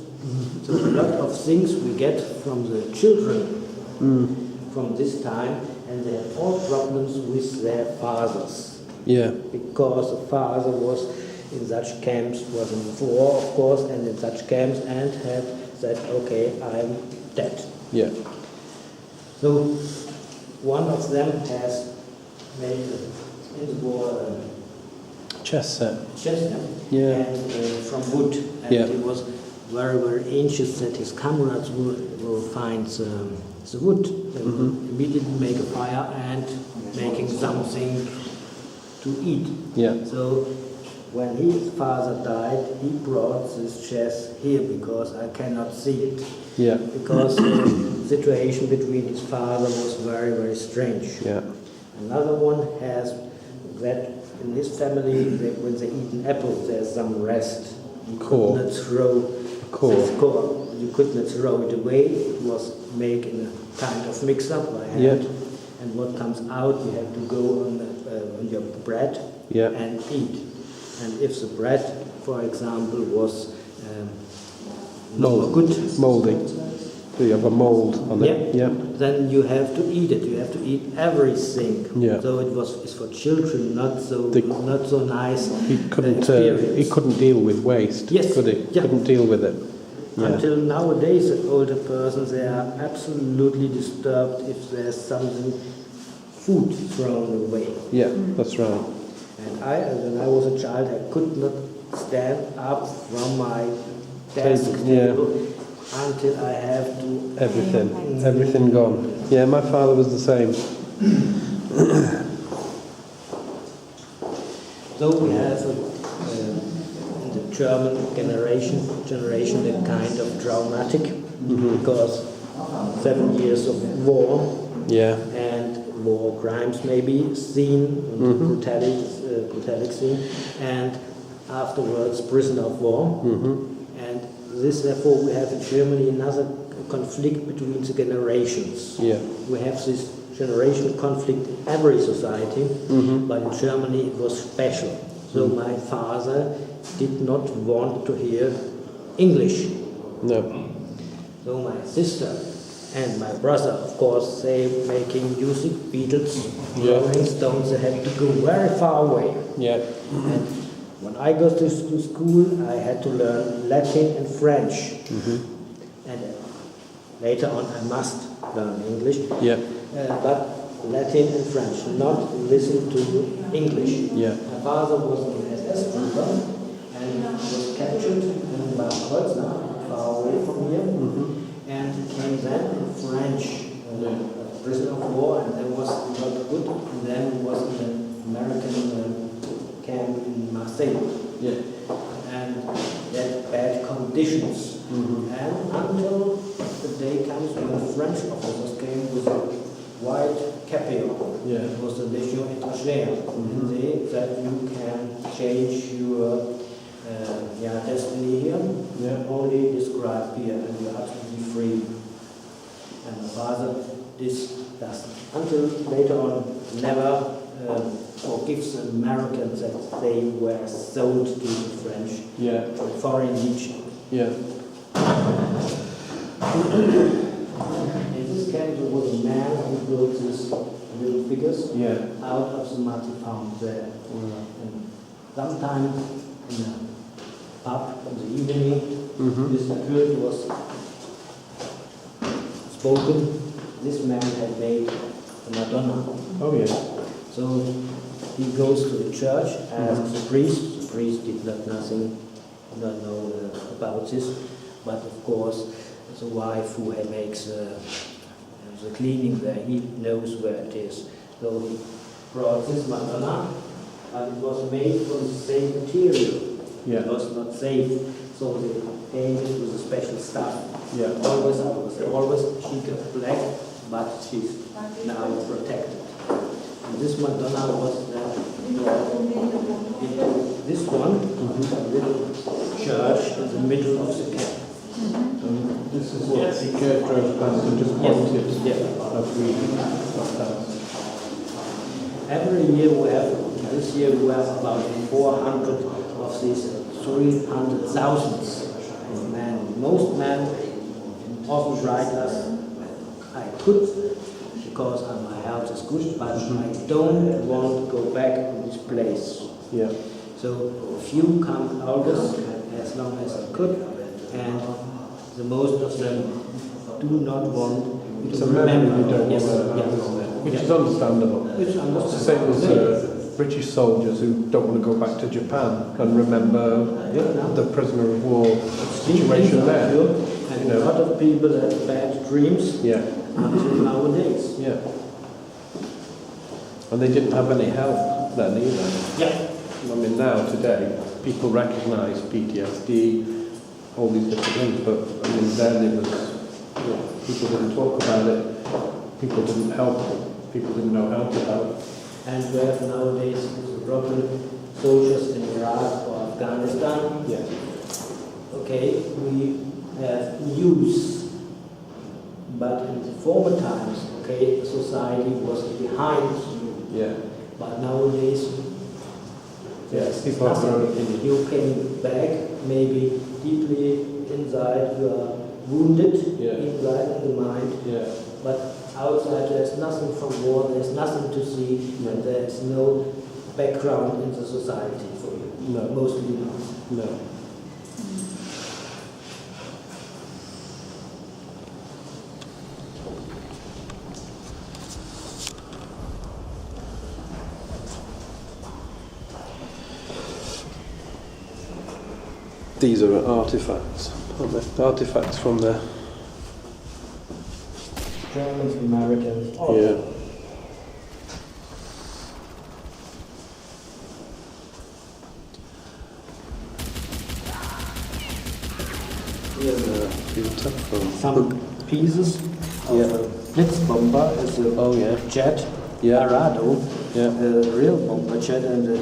So a lot of things we get from the children from this time, and they have all problems with their fathers. Yeah. Because the father was in such camps, was in the war, of course, and in such camps, and had said, okay, I'm dead. Yeah. So one of them has made in the war Chess set. chest Yeah. and from wood, and Yeah. he was very, very anxious that his comrades will find the wood. They will immediately make a fire and making something to eat. Yeah. So when his father died, he brought this chest here because I cannot see it. Yeah. Because the situation between his father was very, very strange. Yeah. Another one has that in his family, when they eat an apple, there's some rest. You Core. could not throw Core. this core. You could not throw it away. It was made in a kind of mix-up by hand. Yeah. And what comes out, you have to go on your bread Yeah. and eat. And if the bread, for example, was not good, Moldy. So you have a mold on it. yeah, Yeah. then you have to eat it. You have to eat everything. Yeah. So it's for children, not so They- not so nice. He couldn't. experience. He couldn't deal with waste. Yes. Could he? Yeah. Couldn't deal with it. Yeah. Until nowadays, the older persons, they are absolutely disturbed if there's something, food thrown away. Yeah. That's right. And when I was a child, I could not stand up from my desk Yeah. table until I have to. Everything gone. Yeah. My father was the same. So we have in the German generation a kind of traumatic because 7 years of war Yeah. and war crimes maybe seen, brutality scene, and afterwards prisoner of war. And this therefore we have in Germany another conflict between the generations. Yeah. We have this generation conflict in every society, but in Germany it was special. So my father did not want to hear English. No. So my sister and my brother, of course, they making music, Beatles, Yeah. Rolling Stones, they had to go very far away. Yeah. And When I go to school, I had to learn Latin and French. And later on, I must learn English. Yeah. But Latin and French, not listen to English. Yeah. My father was an SS trooper and was captured in Bad Kreuznach, far away from here, and came then in French, prisoner of war, and then was not good, and then was in an American camp in Marseille. Yeah. And had bad conditions. And until the day comes when the French officers came with a white capion. Yeah. It was the Légion étrangère. And they said you can change your destiny here, only described here, and you're absolutely free. And my father this doesn't. Until later on, never forgives the Americans that they were sold to the French in foreign legion. Yeah. In this case, there was a man who built these little figures out of the mud he found there. And sometime in a pub in the evening, this word was spoken. This man had made a Madonna. Oh yeah. So he goes to the church, asks the priest. The priest did not know about this, but of course the wife who makes the cleaning there, he knows where it is. So he brought this Madonna, and it was made from the same material. Yeah. It was not safe, so they painted it with a special stuff. Yeah. Always sheet of black, but she's now protected. And this Madonna was this one, a little church in the middle of the camp. This is what the church drove past and just pointed as we Every year we have, this year we have about 400 of these 300,000 men. Most men often write us, I could, because my health is good, but I don't want to go back to this place. Yeah. So a few come August as long as I could, and the most of them do not want It's to a memory remember. you don't Yes, want to have, yes. isn't it? Which is understandable. It's It's the same as British soldiers who don't want to go back to Japan and remember the prisoner of war situation there. And a lot of people have bad dreams until nowadays. Yeah. And they didn't have any help then either. Yeah. I mean, now, today, people recognise PTSD, all these different things, but I mean, then it was, people didn't talk about it, people didn't help, people didn't know how to help. And we have nowadays the problem, soldiers in Iraq or Afghanistan. Yeah. Okay, we have news, but in the former times, okay, society was behind you. Yeah. But nowadays, there's people have their own nothing. opinion. You came back, maybe deeply inside, you are wounded inside in the mind. Yeah. But outside there's nothing from war, there's nothing to see, and there's no background in the society for you. No. Mostly not. No. These are artifacts, aren't they? Artifacts from the... Germans, Americans, all. Yeah. Some pieces of a Blitzbomber is a jet, Arado, a real bomber jet, and a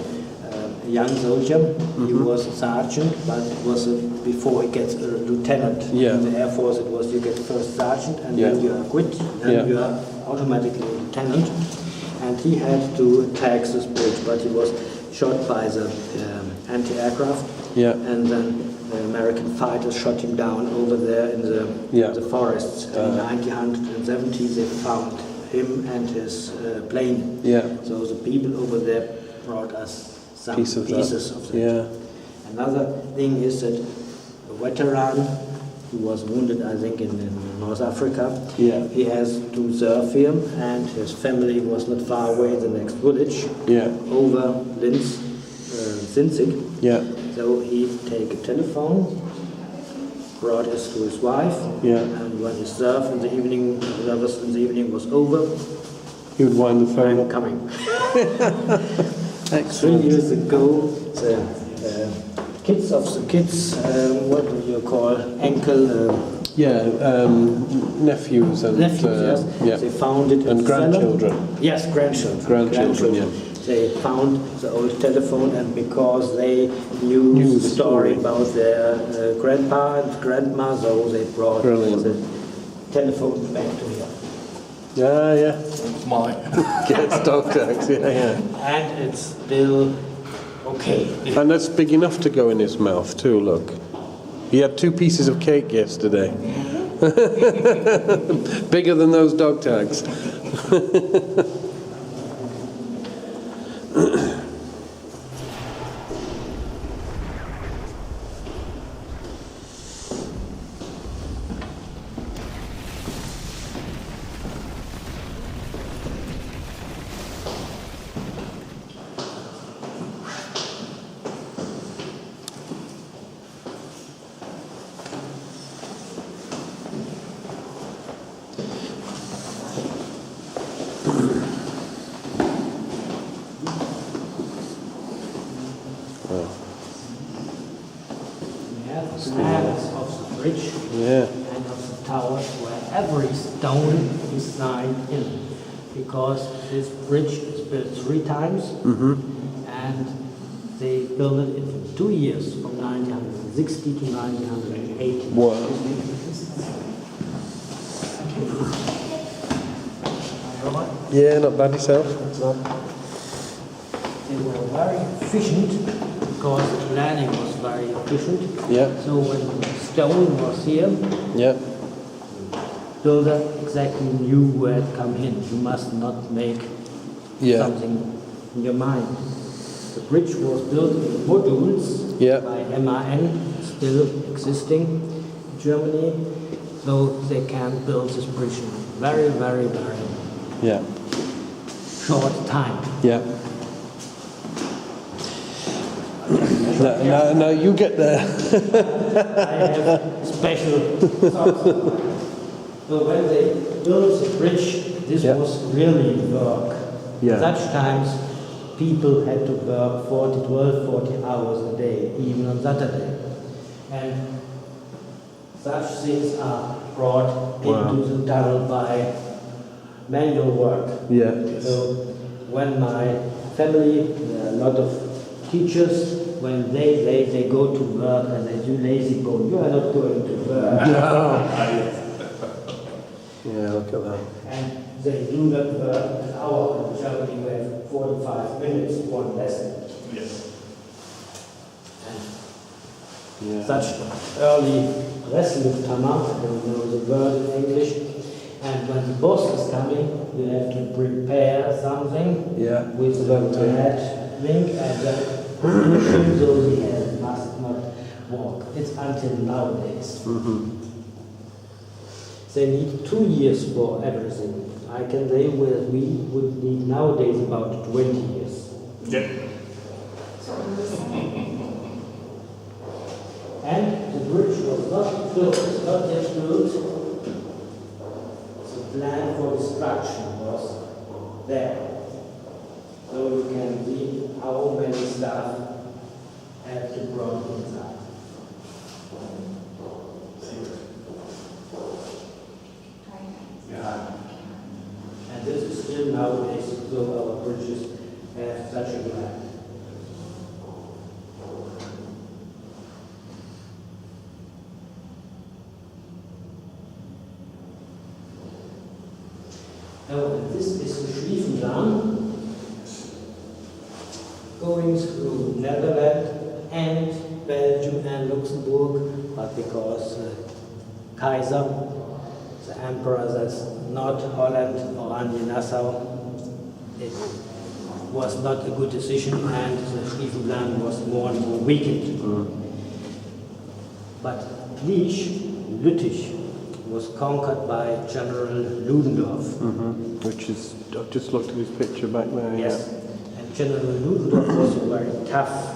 young soldier. He was a sergeant, but it was before he gets a lieutenant. In the Air Force, it was you get first sergeant, and then you are quit, and you are automatically lieutenant. And he had to attack this bridge, but he was shot by the anti-aircraft, and then the American fighters shot him down over there in the forests. In 1970, they found him and his plane. So the people over there brought us some Piece of that. pieces of that. Yeah. Another thing is that a veteran who was wounded, I think, in North Africa, Yeah. he has to serve here, and his family was not far away in the next village, Yeah. over Sinzig. Yeah. So he take a telephone, brought it to his wife, Yeah. and when he served in the evening, the evening was over, He would wind the phone I'm up. coming. 3 Excellent. years ago, the kids of the kids, what do you call, uncle, Yeah. Nephews and nephews, yes, yeah. they found it in And the cellar. grandchildren. Yes, grandchildren. Grandchildren, yeah. They found the old telephone, and because they knew Knew the the story story. about their grandpa and grandma, so they brought Brilliant. the telephone back to here. Yeah, yeah. It's mine. Gets dog tags, yeah, yeah. And it's still okay. And that's big enough to go in his mouth too, look. He had 2 pieces of cake yesterday. Bigger than those dog tags. We have the standards of the bridge Yeah. and of the towers where every stone is signed in, because this bridge is built 3 times, and they built it in 2 years, from 1960 to 1980. Wow. Yeah, not bad yourself. They were very efficient because the planning was very efficient. Yeah. So when the stone was here, Yeah. builder exactly knew where it come in. You must not make Yeah. something in your mind. The bridge was built in modules Yeah. by MAN, still existing in Germany. So they can build this bridge in very, very, very Yeah. short time. Yeah. No, you get there. I have special thoughts. So when they built the bridge, this Yeah. was really work. Yeah. Such times people had to work 40 hours a day, even on Saturday. And such things are brought Wow. into the tunnel by manual work. Yeah. So when my family, there are a lot of teachers, when they go to work and they do lazy bone, you are not going to work. Yeah, look at that. And they do that work an hour. In Germany we have 45 minutes, one lesson. Yes. And Yeah. such early Restlufthammer, I don't know the word in English, and when the boss is coming, you have to prepare something Yeah. with the red link and the machine, so the head must not walk. It's until nowadays. They need 2 years for everything. I can say we would need nowadays about 20 years. Yeah. And the bridge was not built, not yet built. The plan for destruction was there. So you can see how many staff had to brought inside. Yeah. And this is still nowadays, so our bridges have such a plan. Now, this is the Schlieffendamm, going through Netherlands and Belgium and Luxembourg, but because Kaiser, the emperor, that's not Holland or Anjou-Nassau, it was not a good decision, and the Stiefenplan was more and more weakened. But Lüttich was conquered by General Ludendorff. Which is, I've just looked at his picture back there. Yes, and General Ludendorff was a very tough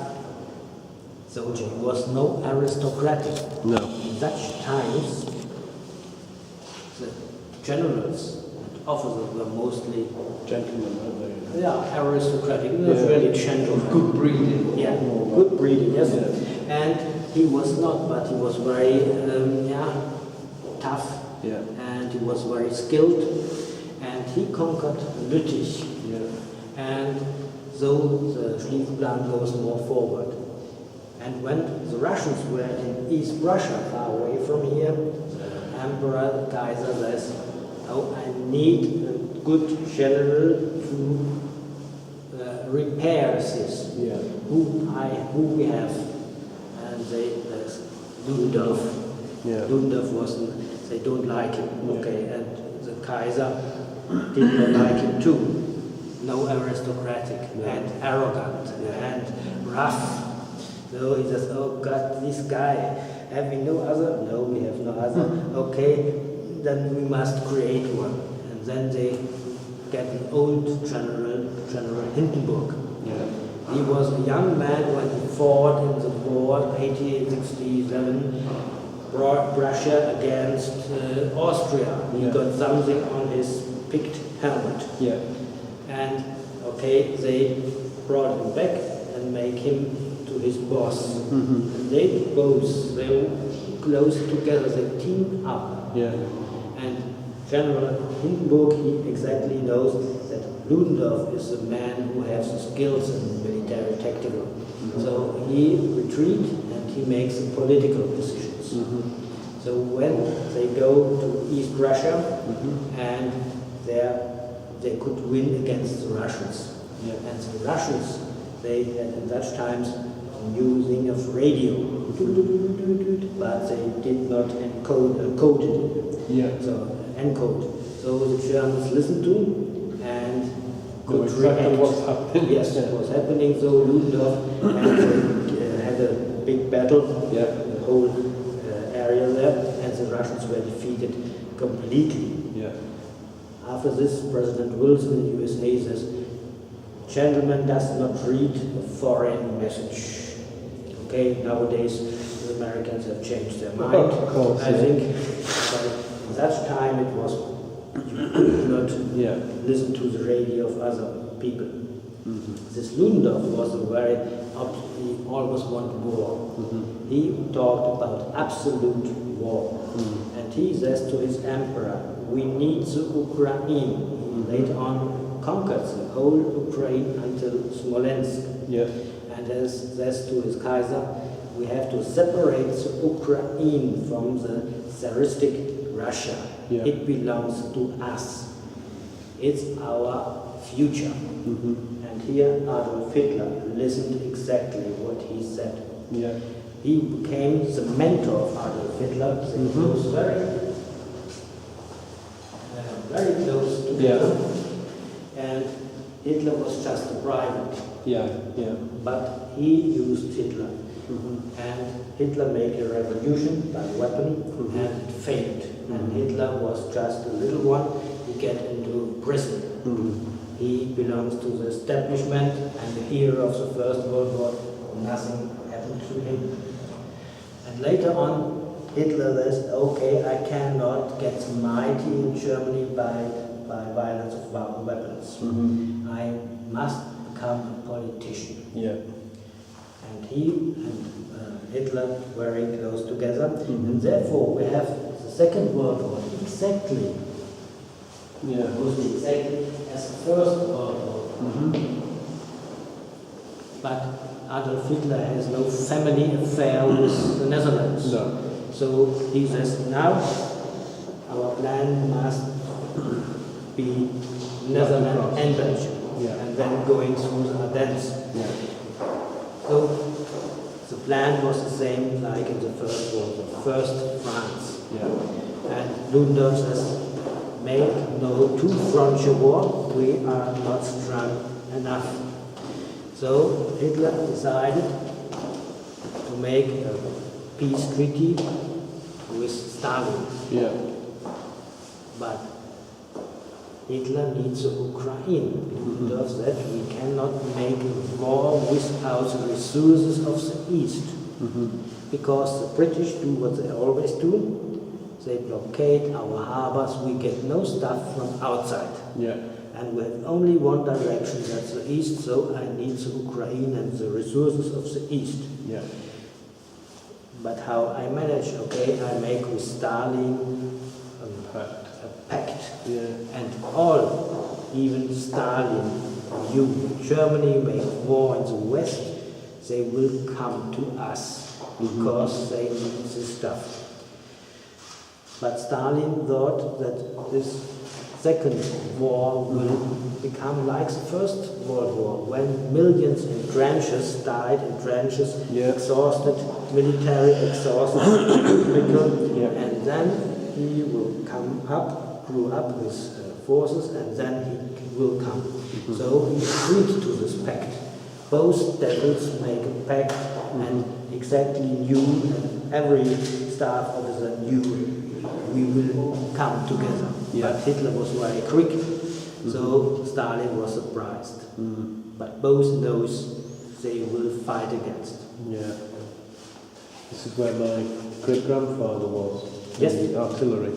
soldier. He was no aristocratic. No. In such times, the generals and officers were mostly Gentlemen, weren't they? aristocratic. He was really gentleman. Good breeding. Yeah, good breeding, yes. Yeah. And he was not, but he was very tough. Yeah. And he was very skilled. And he conquered Lüttich. Yeah. And so the Stiefenplan goes more forward. And when the Russians were in East Russia, far away from here, the Emperor Kaiser says, "Oh, I need a good general to repair this. Yeah. Who we have?" And Ludendorff. Yeah. Ludendorff they don't like him. Okay, and the Kaiser did not like him too. No aristocratic and arrogant and rough. So he says, "Oh God, this guy, have we no other?" "No, we have no other." "Okay, then we must create one." And then they get an old General Hindenburg. Yeah. He was a young man when he fought in the war 1867, brought Russia against Austria. He Yeah. got something on his picked helmet. Yeah. And okay, they brought him back and make him to his boss. And they close together, they team up. Yeah. And General Hindenburg, he exactly knows that Ludendorff is the man who has the skills in military tactical. So he retreats and he makes the political decisions. So when they go to East Russia and there they could win against the Russians. Yeah. And the Russians, they had in such times using of radio, but they did not code it. Yeah. So encode. So the Germans listened to and could exactly react. what's happening. Yes, Yeah. what's happening. So Ludendorff had a big battle, Yeah. the whole area there, and the Russians were defeated completely. Yeah. After this, President Wilson in the USA says, "Gentleman does not read a foreign message." Okay, nowadays the Americans have changed their mind. Of course, I yeah. think, but in that time it was, you could not Yeah. listen to the radio of other people. This Ludendorff was he always wanted war. He talked about absolute war. And he says to his emperor, "We need the Ukraine." He later on conquered the whole Ukraine until Smolensk. Yeah. And says to his Kaiser, "We have to separate the Ukraine from the Tsaristic Russia. Yeah. It belongs to us. It's our future." And here Adolf Hitler listened exactly what he said. Yeah. He became the mentor of Adolf Hitler. They close very close together. And Hitler was just a private. Yeah. Yeah. But he used Hitler. And Hitler made a revolution by weapon and it failed. And Hitler was just a little one. He get into prison. He belongs to the establishment and the hero of the First World War. Nothing happened to him. And later on, Hitler says, "Okay, I cannot get mighty in Germany by violence of weapons. I must become a politician." Yeah. And he and Hitler very close together. And therefore we have the Second World War exactly, Yeah. exactly as the First World War. But Adolf Hitler has no family affair with the Netherlands. No. So he says, now our plan must be Netherlands and Belgium. Yeah. And then going through the Ardennes. Yeah. So the plan was the same like in the First World War. First France. Yeah. And Ludendorff says, make no two-frontier war. We are not strong enough. So Hitler decided to make a peace treaty with Stalin. Yeah. But Hitler needs Ukraine. Because that we cannot make a war without the resources of the East. Because the British do what they always do. They blockade our harbors, we get no stuff from outside. Yeah. And we have only one direction, that's the East, so I need the Ukraine and the resources of the East. Yeah. But how I manage, okay, I make with Stalin a pact. Yeah. And all, even Stalin, you, Germany make war in the West, they will come to us because they need this stuff. But Stalin thought that this second war will become like the First World War, when millions in trenches died in trenches, exhausted, military exhausted, and then he will come up, grew up with forces, and then he will come. So he agreed to this pact. Both devils make a pact, and exactly knew, and every staff officer knew we will come together. But Hitler was very quick, so Stalin was surprised. But both knows they will fight against. Yeah. This is where my great-grandfather was, Yes. in the artillery.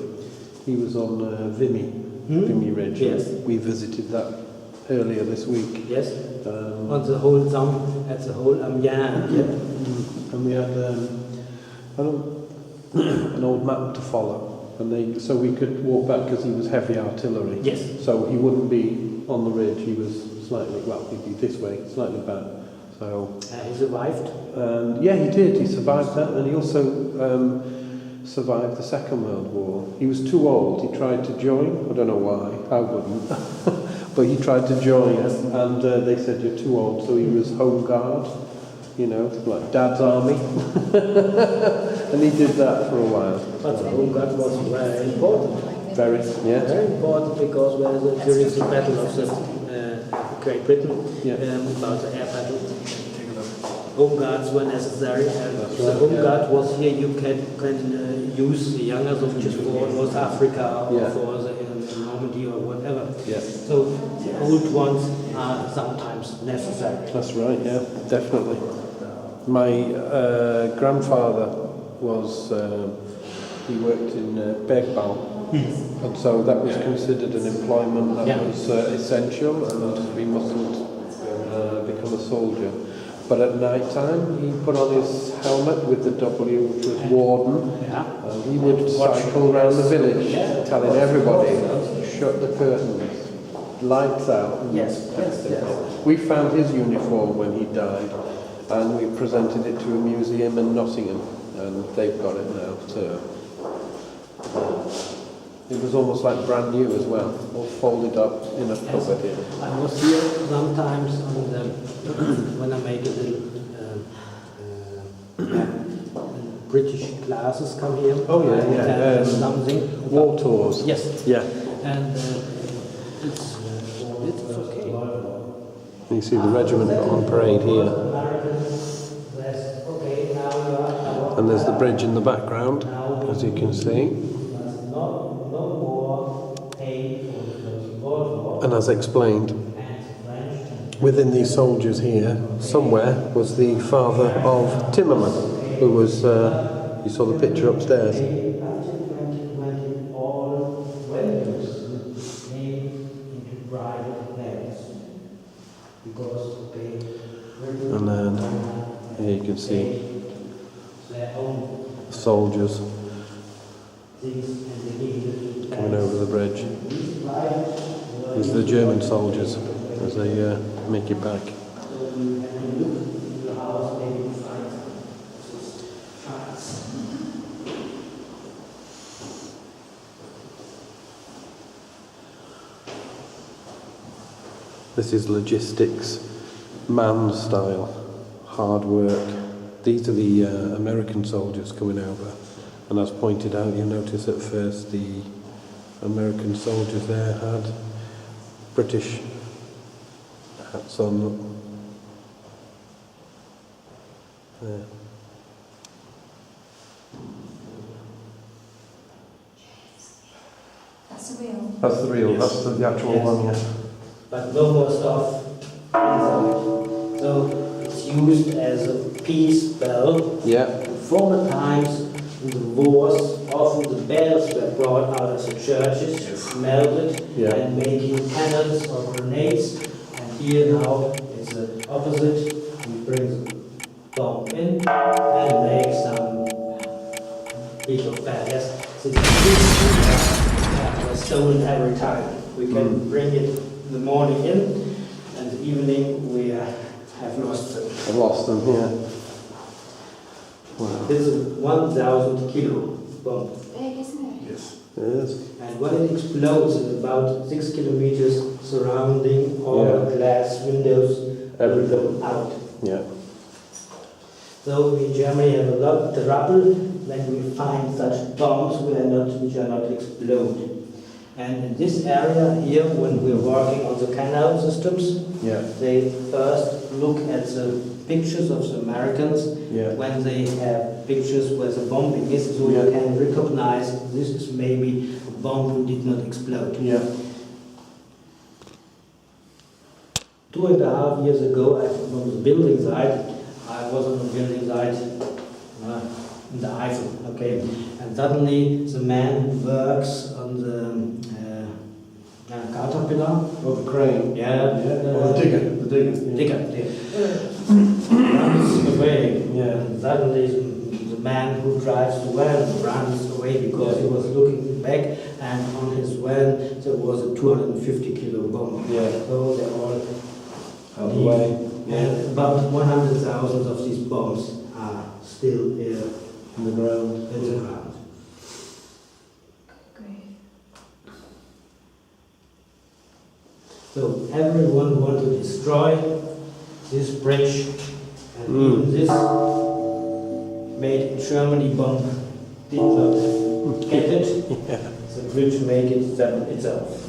He was on Vimy Ridge. Yes. We visited that earlier this week. Yes. On the whole thumb, at the whole Amiens. And we had an old map to follow. And so we could walk back because he was heavy artillery. Yes. So he wouldn't be on the ridge. He was slightly, well, he'd be this way, slightly back. So. He survived. Yeah, he did. He survived that, and he also survived the Second World War. He was too old. He tried to join. I don't know why. I wouldn't. But he tried to join, and they said you're too old. So he was home guard. You know, like Dad's army. And he did that for a while. But the home guard was very important. Very, yeah. Very important because during the battle of the Great Britain, about the air battle, home guards were necessary. And the home guard was here. You can use the younger soldiers for North Africa or for the Normandy or whatever. Yeah. So the old ones are sometimes necessary. That's right. Yeah, definitely. My grandfather was, he worked in Bergbau, and so that was considered an employment that was essential, and we mustn't become a soldier. But at night time, he put on his helmet with the W, which was warden, and he would cycle around the village telling everybody, shut the curtains, lights out. Yes. We found his uniform when he died, and we presented it to a museum in Nottingham, and they've got it now. So it was almost like brand new as well, all folded up in a cupboard here. I was here sometimes on the, when I make a little British classes come here. Oh yeah. Something. War tours. Yes. Yeah. And it's okay. You see the regiment on parade here. And there's the bridge in the background, as you can see. And as explained, within these soldiers here, somewhere was the father of Timmerman, who was, you saw the picture upstairs. And then here you can see soldiers coming over the bridge. These are the German soldiers as they make it back. This is logistics, man style, hard work. These are the American soldiers coming over. And as pointed out, you notice at first the American soldiers there had British That's on. There. That's the real. That's the real. That's the actual Yes. one. Yeah. But no more stuff inside. So it's used as a peace bell. Yeah. Former times in the wars, often the bells were brought out of the churches, melted, Yeah. and making cannons or grenades. And here now it's the opposite. We bring the bomb in and make some big of badass. So it's stolen every time. We can bring it in the morning in, and the evening we have lost them. I've lost them. Yeah. Wow. This is a 1,000 kilo bomb. Big, isn't it? Yes. It is. And when it explodes, it's about 6 kilometers surrounding all Yeah. the glass windows will Everything. go out. Yeah. So we in Germany have a lot of trouble when we find such bombs which are not explode. And in this area here, when we're working on the canal systems, Yeah. they first look at the pictures of the Americans Yeah. when they have pictures where the bombing is, so Yeah. you can recognize this is maybe a bomb who did not explode. Yeah. 2.5 years ago, I was on the building site. I was on the building site in the Eifel, okay, and suddenly the man who works on the caterpillar, Oh, the crane. yeah, Oh, the digger. The digger. digger, runs away. Yeah. And suddenly the man who drives the van runs away because he was looking back, and on his van there was a 250 kilo bomb. Yeah. So they all Out of the way. and about 100,000 of these bombs are still here In the ground. in the ground. Great. So everyone wants to destroy this bridge, and even this made in Germany bomb did not get it. The bridge made it itself.